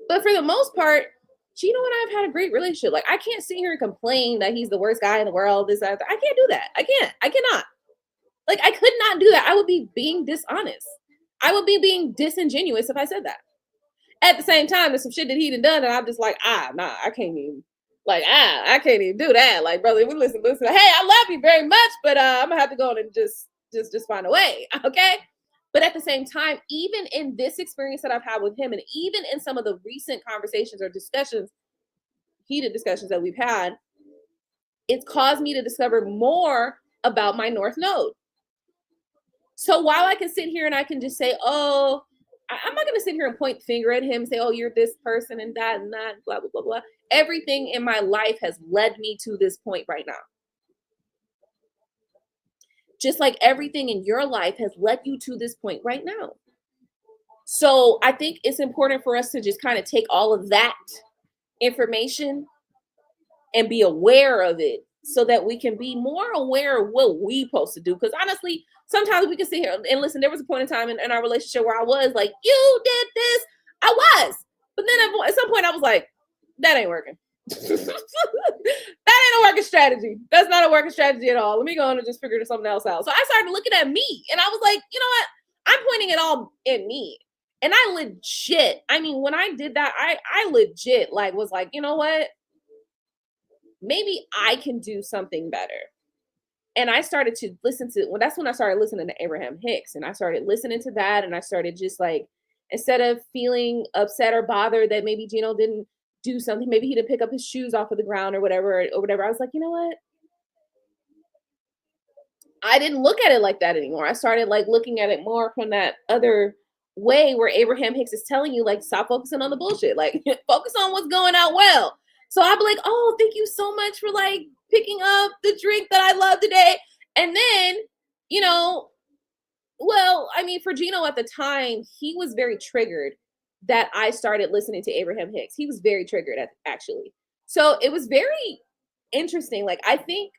Speaker 1: But for the most part, Gino and I have had a great relationship. Like I can't sit here and complain that he's the worst guy in the world. This, that. I can't do that. I cannot. Like I could not do that. I would be being dishonest. I would be being disingenuous if I said that. At the same time, there's some shit that he done, and I'm just like, nah, I can't even. Like, I can't even do that. Like, brother, we listen. Hey, I love you very much, but I'm gonna have to go on and just find a way, okay? But at the same time, even in this experience that I've had with him, and even in some of the recent conversations or discussions, heated discussions that we've had, it's caused me to discover more about my North Node. So while I can sit here and I can just say, oh, I'm not going to sit here and point the finger at him and say, oh, you're this person and that, blah, blah, blah, blah. Everything in my life has led me to this point right now. Just like everything in your life has led you to this point right now. So I think it's important for us to just kind of take all of that information and be aware of it so that we can be more aware of what we're supposed to do. Because honestly, sometimes we can sit here and listen. There was a point in time in our relationship where I was like, you did this. I was. But then at some point I was like, that ain't working. That ain't a working strategy. That's not a working strategy at all. Let me go on and just figure something else out. So I started looking at me and I was like, you know what? I'm pointing it all at me. And I legit, when I did that, I legit was like, you know what? Maybe I can do something better. And I started to that's when I started listening to Abraham Hicks. And I started listening to that. And I started just instead of feeling upset or bothered that maybe Gino didn't do something, maybe he didn't pick up his shoes off of the ground or whatever. I was like, you know what? I didn't look at it like that anymore. I started looking at it more from that other way where Abraham Hicks is telling you, stop focusing on the bullshit. Focus on what's going out well. So I'd be like, oh, thank you so much for picking up the drink that I love today. And then, for Gino at the time, he was very triggered that I started listening to Abraham Hicks. He was very triggered actually. So it was very interesting. I think,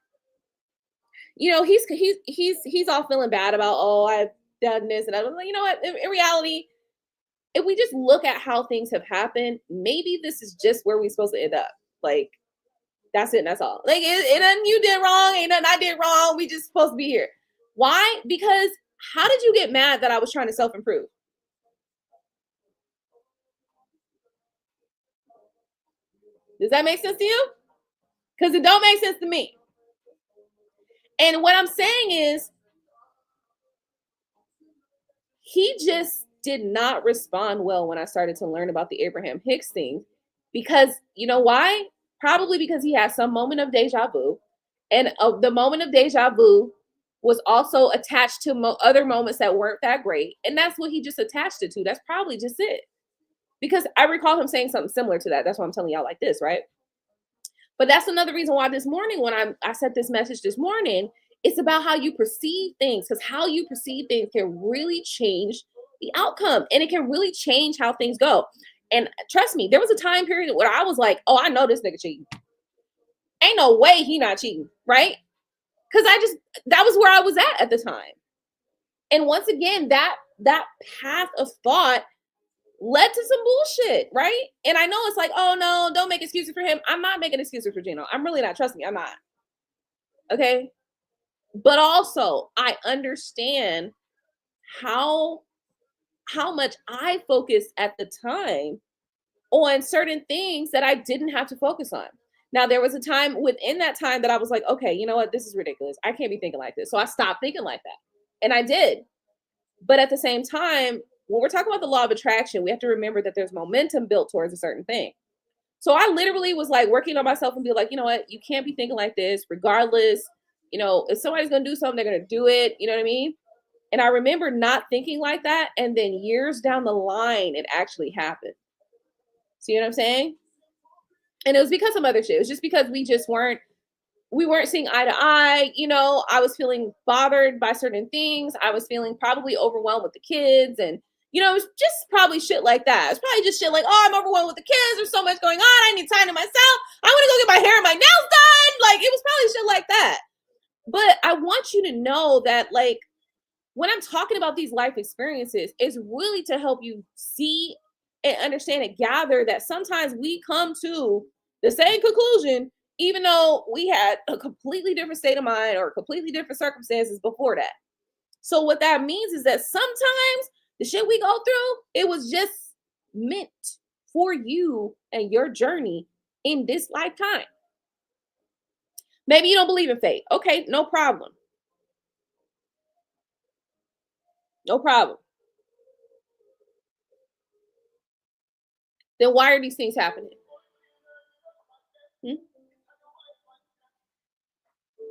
Speaker 1: he's all feeling bad about, oh, I've done this. And I was like, you know what? In reality, if we just look at how things have happened, maybe this is just where we're supposed to end up. That's it. And that's all. It nothing you did wrong. Ain't nothing I did wrong. We just supposed to be here. Why? Because how did you get mad that I was trying to self-improve? Does that make sense to you? Because it don't make sense to me. And what I'm saying is, he just did not respond well when I started to learn about the Abraham Hicks thing. Because you know why? Probably because he had some moment of deja vu. And the moment of deja vu was also attached to other moments that weren't that great. And that's what he just attached it to. That's probably just it. Because I recall him saying something similar to that. That's why I'm telling y'all like this, right? But that's another reason why this morning, when I sent this message this morning, it's about how you perceive things. Because how you perceive things can really change the outcome. And it can really change how things go. And trust me, there was a time period where I was like, oh, I know this nigga cheating. Ain't no way he not cheating, right? Because that was where I was at the time. And once again, that path of thought led to some bullshit, right? And I know it's like, oh no, don't make excuses for him. I'm not making excuses for Gino. I'm really not. Trust me, I'm not. Okay. But also, I understand how much I focused at the time on certain things that I didn't have to focus on. Now, there was a time within that time that I was like, okay, you know what? This is ridiculous. I can't be thinking like this. So I stopped thinking like that. And I did. But at the same time, when we're talking about the law of attraction, we have to remember that there's momentum built towards a certain thing. So I literally was like working on myself and be like, you know what? You can't be thinking like this, regardless. You know, if somebody's going to do something, they're going to do it. You know what I mean? And I remember not thinking like that. And then years down the line, it actually happened. See what I'm saying? And it was because of other shit. It was just because we weren't seeing eye to eye. You know, I was feeling bothered by certain things. I was feeling probably overwhelmed with the kids. And, you know, it was just probably shit like that. It's probably just shit like, oh, I'm overwhelmed with the kids. There's so much going on. I need time to myself. I want to go get my hair and my nails done. Like, it was probably shit like that. But I want you to know that, like, when I'm talking about these life experiences, it's really to help you see and understand and gather that sometimes we come to the same conclusion, even though we had a completely different state of mind or completely different circumstances before that. So what that means is that sometimes the shit we go through, it was just meant for you and your journey in this lifetime. Maybe you don't believe in fate. Okay, no problem. No problem. Then why are these things happening? Hmm?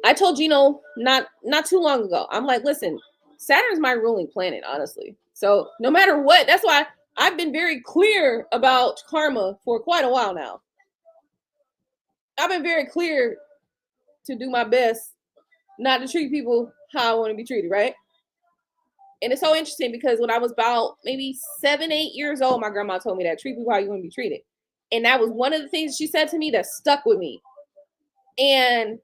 Speaker 1: I told Gino not too long ago. I'm like, listen, Saturn's my ruling planet, honestly. So no matter what, that's why I've been very clear about karma for quite a while now. I've been very clear to do my best not to treat people how I want to be treated, right? And it's so interesting because when I was about maybe 7, 8 years old, my grandma told me that treat people how you want to be treated. And that was one of the things she said to me that stuck with me. And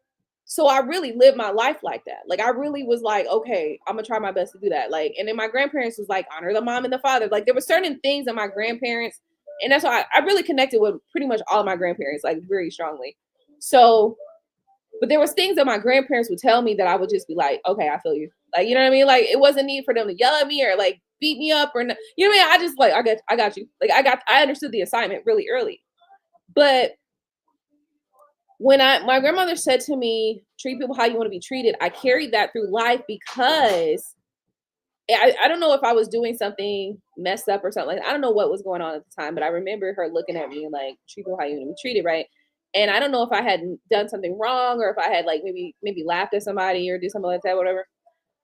Speaker 1: so I really lived my life like that. Like I really was like, okay, I'm gonna try my best to do that. Like, and then my grandparents was like, honor the mom and the father. Like there were certain things that my grandparents, and that's why I really connected with pretty much all of my grandparents, like very strongly. So, but there was things that my grandparents would tell me that I would just be like, okay, I feel you. Like, you know what I mean? Like it wasn't need for them to yell at me or like beat me up or you know what I mean? I just like, I got you. Like I understood the assignment really early. But when my grandmother said to me, treat people how you want to be treated, I carried that through life because I don't know if I was doing something messed up or something like that. I don't know what was going on at the time, but I remember her looking at me and like, treat people how you want to be treated, right? And I don't know if I had done something wrong or if I had like maybe laughed at somebody or do something like that, whatever.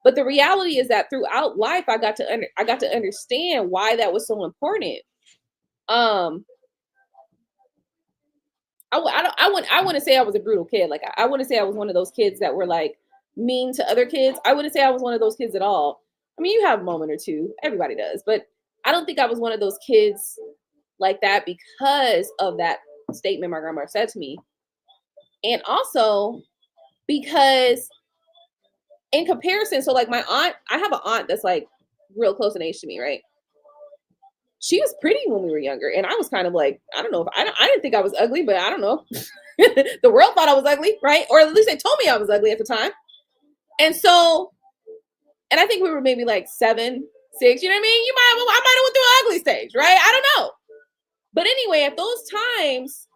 Speaker 1: But the reality is that throughout life, I got to understand why that was so important. Um, I wouldn't say I was a brutal kid. Like I wouldn't say I was one of those kids that were like mean to other kids. I wouldn't say I was one of those kids at all. I mean, you have a moment or two. Everybody does, but I don't think I was one of those kids like that because of that statement my grandma said to me, and also because in comparison, so like my aunt, I have an aunt that's like real close in age to me, right? She was pretty when we were younger, and I was kind of like, I don't know if I didn't think I was ugly, but I don't know. The world thought I was ugly, right? Or at least they told me I was ugly at the time. And so, and I think we were maybe like 7, 6. You know what I mean? I might have went through an ugly stage, right? I don't know. But anyway, at those times,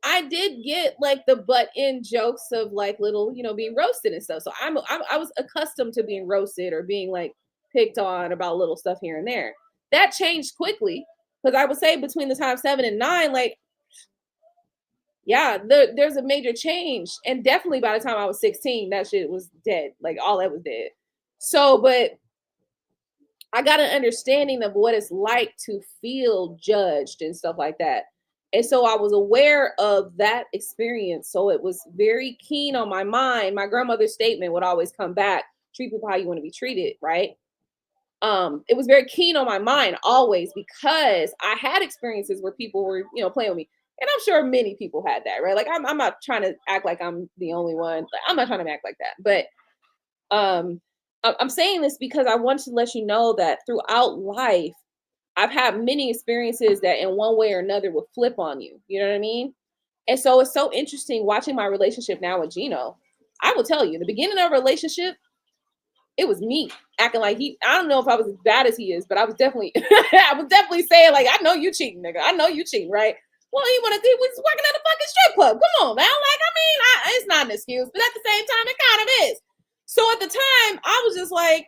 Speaker 1: I did get like the butt in jokes of like little, you know, being roasted and stuff. So I was accustomed to being roasted or being like picked on about little stuff here and there. That changed quickly because I would say between the time 7 and 9, like, yeah, there's a major change. And definitely by the time I was 16, that shit was dead. Like all that was dead. So, but I got an understanding of what it's like to feel judged and stuff like that. And so I was aware of that experience. So it was very keen on my mind. My grandmother's statement would always come back, treat people how you want to be treated, right? It was very keen on my mind always because I had experiences where people were, you know, playing with me. And I'm sure many people had that, right? Like I'm not trying to act like I'm the only one. Like, I'm not trying to act like that. But I'm saying this because I want to let you know that throughout life, I've had many experiences that in one way or another will flip on you. You know what I mean? And so it's so interesting watching my relationship now with Gino. I will tell you, the beginning of a relationship, it was me acting like I don't know if I was as bad as he is, but I was definitely I was definitely saying, like, I know you cheating, nigga. I know you cheating, right? Well, he was working at a fucking strip club. Come on, man. Like, I mean, it's not an excuse, but at the same time, it kind of is. So at the time, I was just like,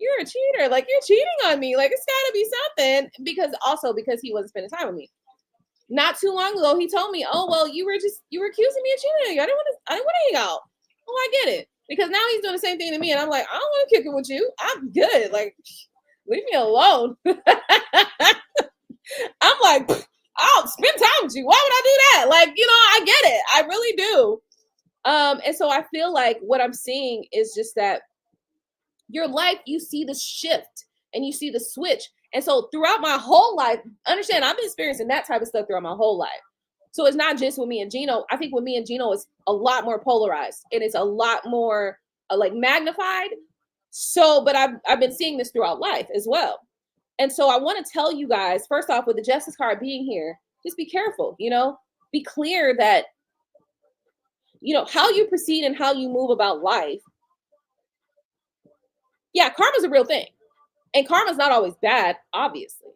Speaker 1: you're a cheater. Like, you're cheating on me. Like, it's gotta be something. Because he wasn't spending time with me. Not too long ago, he told me, "Oh, well, you were accusing me of cheating. I didn't want to hang out." Oh, I get it. Because now he's doing the same thing to me, and I'm like, I don't want to kick it with you. I'm good. Like, leave me alone. I'm like, I'll spend time with you. Why would I do that? Like, I get it. I really do. And so I feel like what I'm seeing is just that your life, you see the shift and you see the switch. And so throughout my whole life, understand, I've been experiencing that type of stuff throughout my whole life. So it's not just with me and Gino. I think with me and Gino, it's a lot more polarized and it's a lot more like magnified. So, but I've been seeing this throughout life as well. And so I want to tell you guys, first off, with the Justice card being here, just be careful, be clear that, how you proceed and how you move about life. Yeah, karma's a real thing. And karma's not always bad, obviously.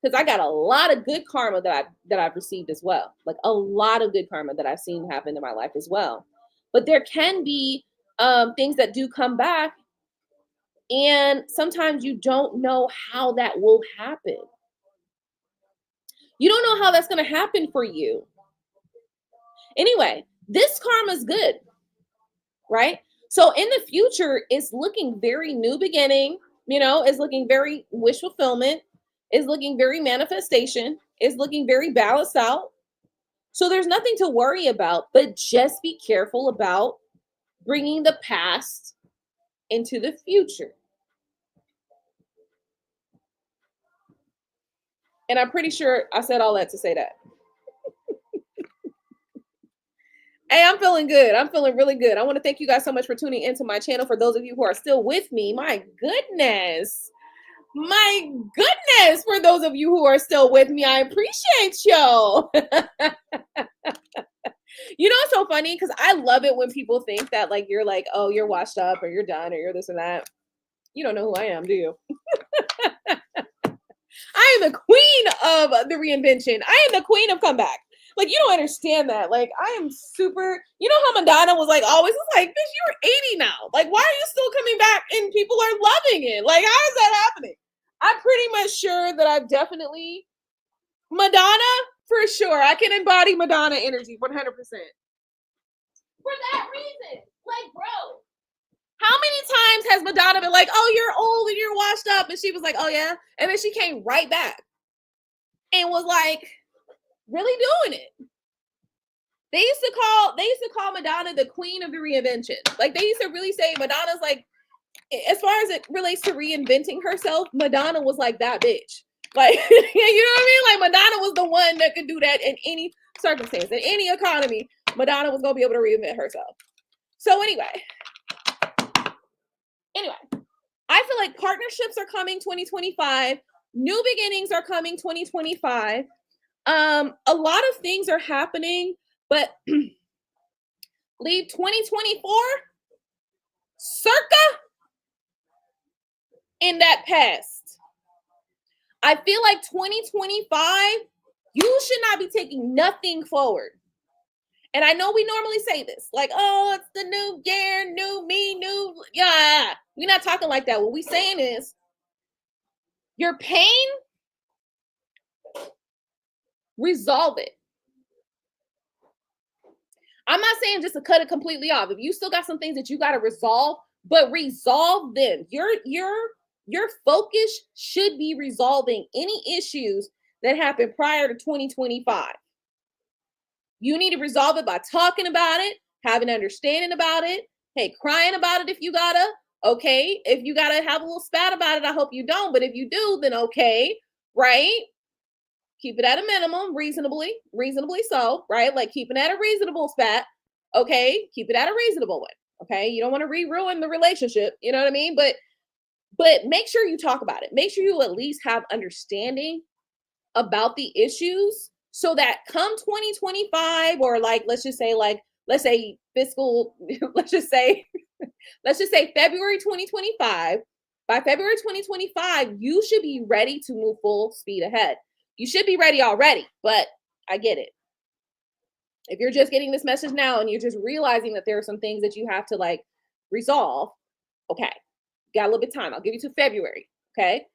Speaker 1: Because I got a lot of good karma that I've received as well. Like a lot of good karma that I've seen happen in my life as well. But there can be things that do come back. And sometimes you don't know how that will happen. You don't know how that's going to happen for you. Anyway, this karma is good, right? So in the future, it's looking very new beginning, it's looking very wish fulfillment, it's looking very manifestation, it's looking very balanced out. So there's nothing to worry about, but just be careful about bringing the past into the future. And I'm pretty sure I said all that to say that. Hey, I'm feeling good. I'm feeling really good. I want to thank you guys so much for tuning into my channel. For those of you who are still with me, my goodness. My goodness, for those of you who are still with me, I appreciate y'all. It's so funny because I love it when people think that like you're like, oh, you're washed up or you're done or you're this and that. You don't know who I am, do you? I am the queen of the reinvention. I am the queen of comeback. Like, you don't understand that. Like, I am super, how Madonna was like, always, it's like, bitch, you're 80 now. Like, why are you still coming back and people are loving it? Like, how is that happening? I'm pretty much sure that I've definitely, Madonna, for sure. I can embody Madonna energy 100%. For that reason. Like, bro, how many times has Madonna been like, oh, you're old and you're washed up? And she was like, oh, yeah. And then she came right back and was like, really doing it. They used to call Madonna the queen of the reinvention. Like, they used to really say Madonna's like, as far as it relates to reinventing herself, Madonna was like that bitch. Like, you know what I mean? Like, Madonna was the one that could do that in any circumstance, in any economy. Madonna was gonna be able to reinvent herself. So anyway, I feel like partnerships are coming 2025. New beginnings are coming 2025. A lot of things are happening, but leave 2024 circa in that past. I feel like 2025, you should not be taking nothing forward. And I know we normally say this, like, oh, it's the new year, new me, new, yeah. We're not talking like that. What we're saying is your pain, resolve it. I'm not saying just to cut it completely off. If you still got some things that you got to resolve, but resolve them. Your focus should be resolving any issues that happened prior to 2025. You need to resolve it by talking about it, having understanding about it. Hey, crying about it if you gotta. Okay. If you gotta have a little spat about it, I hope you don't. But if you do, then okay. Right? Keep it at a minimum, reasonably so, right? Like keeping at a reasonable spat. Okay, keep it at a reasonable one. Okay, you don't want to ruin the relationship. You know what I mean? But make sure you talk about it. Make sure you at least have understanding about the issues so that come 2025, or like let's say fiscal let's just say February 2025. By February 2025, you should be ready to move full speed ahead. You should be ready already, but I get it. If you're just getting this message now and you're just realizing that there are some things that you have to like resolve, okay, got a little bit of time. I'll give you to February, okay?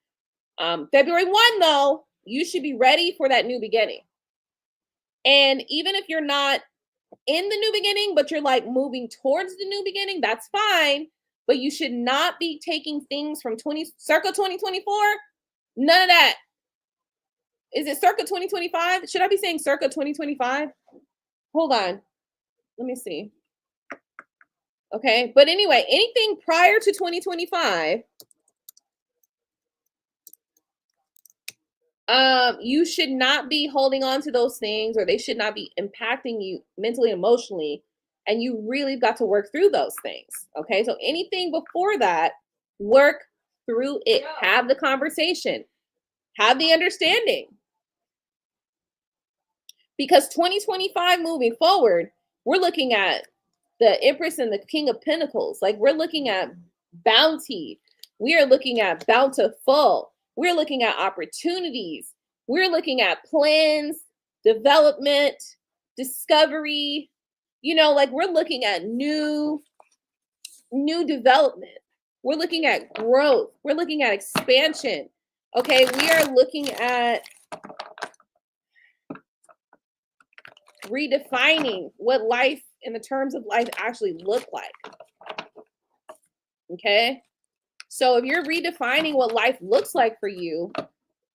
Speaker 1: February 1, though, you should be ready for that new beginning. And even if you're not in the new beginning, but you're like moving towards the new beginning, that's fine. But you should not be taking things from circa 2024. None of that. Is it circa 2025? Should I be saying circa 2025? Hold on. Let me see. Okay. But anyway, anything prior to 2025, you should not be holding on to those things, or they should not be impacting you mentally, emotionally. And you really got to work through those things. Okay. So anything before that, work through it. Have the conversation. Have the understanding. Because 2025 moving forward, we're looking at the Empress and the King of Pentacles. Like we're looking at bounty. We are looking at bountiful. We're looking at opportunities. We're looking at plans, development, discovery. You know, like we're looking at new development. We're looking at growth. We're looking at expansion. Okay, we are looking at redefining what life in the terms of life actually look like. Okay, so if you're redefining what life looks like for you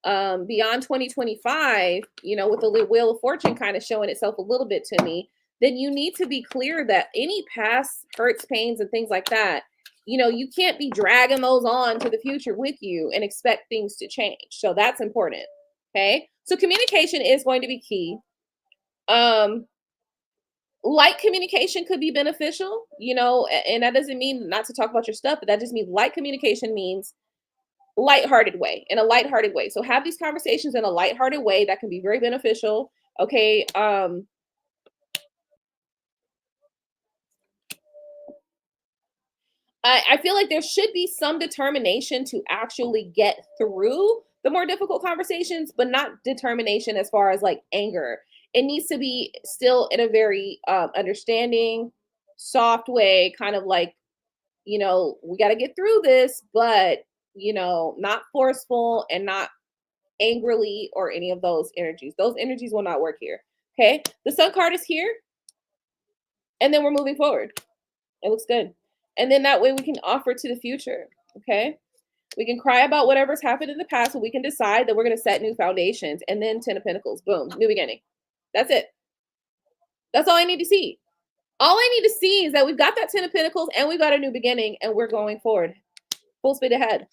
Speaker 1: beyond 2025, you know, with the Wheel of Fortune kind of showing itself a little bit to me, then you need to be clear that any past hurts, pains, and things like that, you know, you can't be dragging those on to the future with you and expect things to change. So that's important. Okay, so communication is going to be key. Light communication could be beneficial, you know, and that doesn't mean not to talk about your stuff, but that just means light communication means lighthearted way, in a lighthearted way. So have these conversations in a lighthearted way that can be very beneficial. Okay. I feel like there should be some determination to actually get through the more difficult conversations, but not determination as far as like anger. It needs to be still in a very understanding, soft way, kind of like, you know, we got to get through this, but, you know, not forceful and not angrily or any of those energies. Those energies will not work here. Okay. The Sun card is here. And then we're moving forward. It looks good. And then that way we can offer to the future. Okay. We can cry about whatever's happened in the past, but we can decide that we're going to set new foundations. And then 10 of Pentacles, boom, new beginning. That's it. That's all I need to see. All I need to see is that we've got that 10 of Pentacles and we've got a new beginning and we're going forward. Full speed ahead.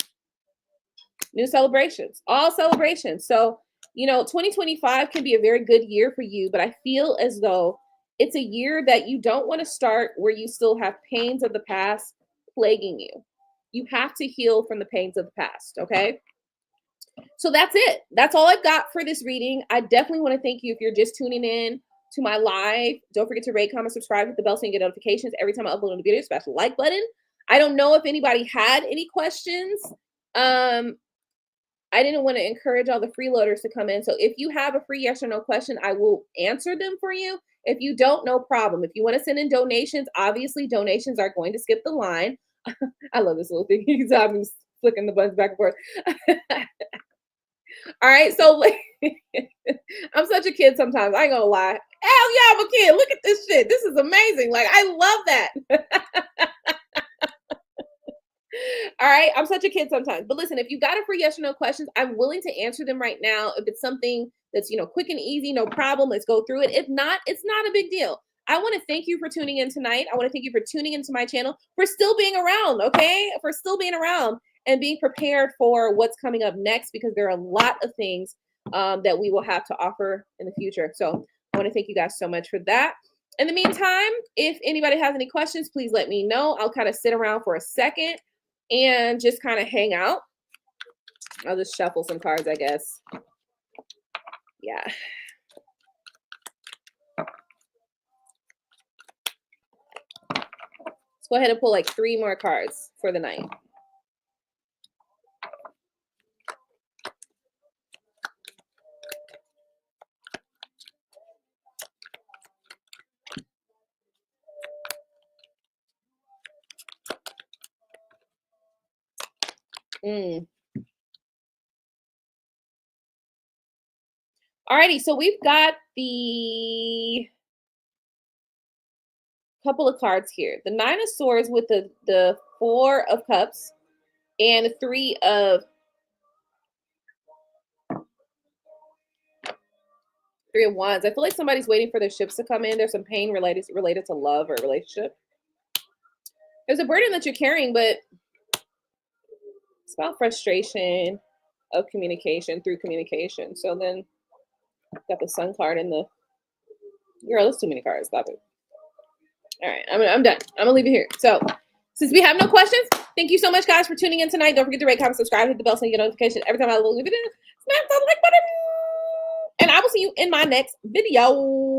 Speaker 1: New celebrations, all celebrations. So, you know, 2025 can be a very good year for you, but I feel as though it's a year that you don't want to start where you still have pains of the past plaguing you. You have to heal from the pains of the past, okay? So that's it. That's all I've got for this reading. I definitely want to thank you if you're just tuning in to my live. Don't forget to rate, comment, subscribe, hit the bell so you get notifications every time I upload a video. Smash the like button. I don't know if anybody had any questions. I didn't want to encourage all the freeloaders to come in. So if you have a free yes or no question, I will answer them for you. If you don't, no problem. If you want to send in donations, obviously donations are going to skip the line. I love this little thing. You can I'm flicking the buttons back and forth. All right. So I'm such a kid sometimes. I ain't gonna lie. Hell yeah, I'm a kid. Look at this shit. This is amazing. Like, I love that. All right. I'm such a kid sometimes. But listen, if you got a free yes or no questions, I'm willing to answer them right now. If it's something that's, you know, quick and easy, no problem. Let's go through it. If not, it's not a big deal. I want to thank you for tuning in tonight. I want to thank you for tuning into my channel, for still being around, okay? For still being around and being prepared for what's coming up next, because there are a lot of things that we will have to offer in the future. So I want to thank you guys so much for that. In the meantime, if anybody has any questions, please let me know. I'll kind of sit around for a second and just kind of hang out. I'll just shuffle some cards, I guess. Yeah. Let's go ahead and pull like 3 more cards for the night. Alrighty, so we've got the couple of cards here. The 9 of Swords with the 4 of Cups and the 3 of Wands. I feel like somebody's waiting for their ships to come in. There's some pain related to love or relationship. There's a burden that you're carrying, but it's about frustration of communication through communication. So then got the Sun card and the girl. That's too many cards. Stop it. All right, I'm done. I'm gonna leave it here. So since we have no questions, thank you so much, guys, for tuning in tonight. Don't forget to rate, comment, subscribe, hit the bell so you get a notification every time I leave a video. Smash that like button, and I will see you in my next video.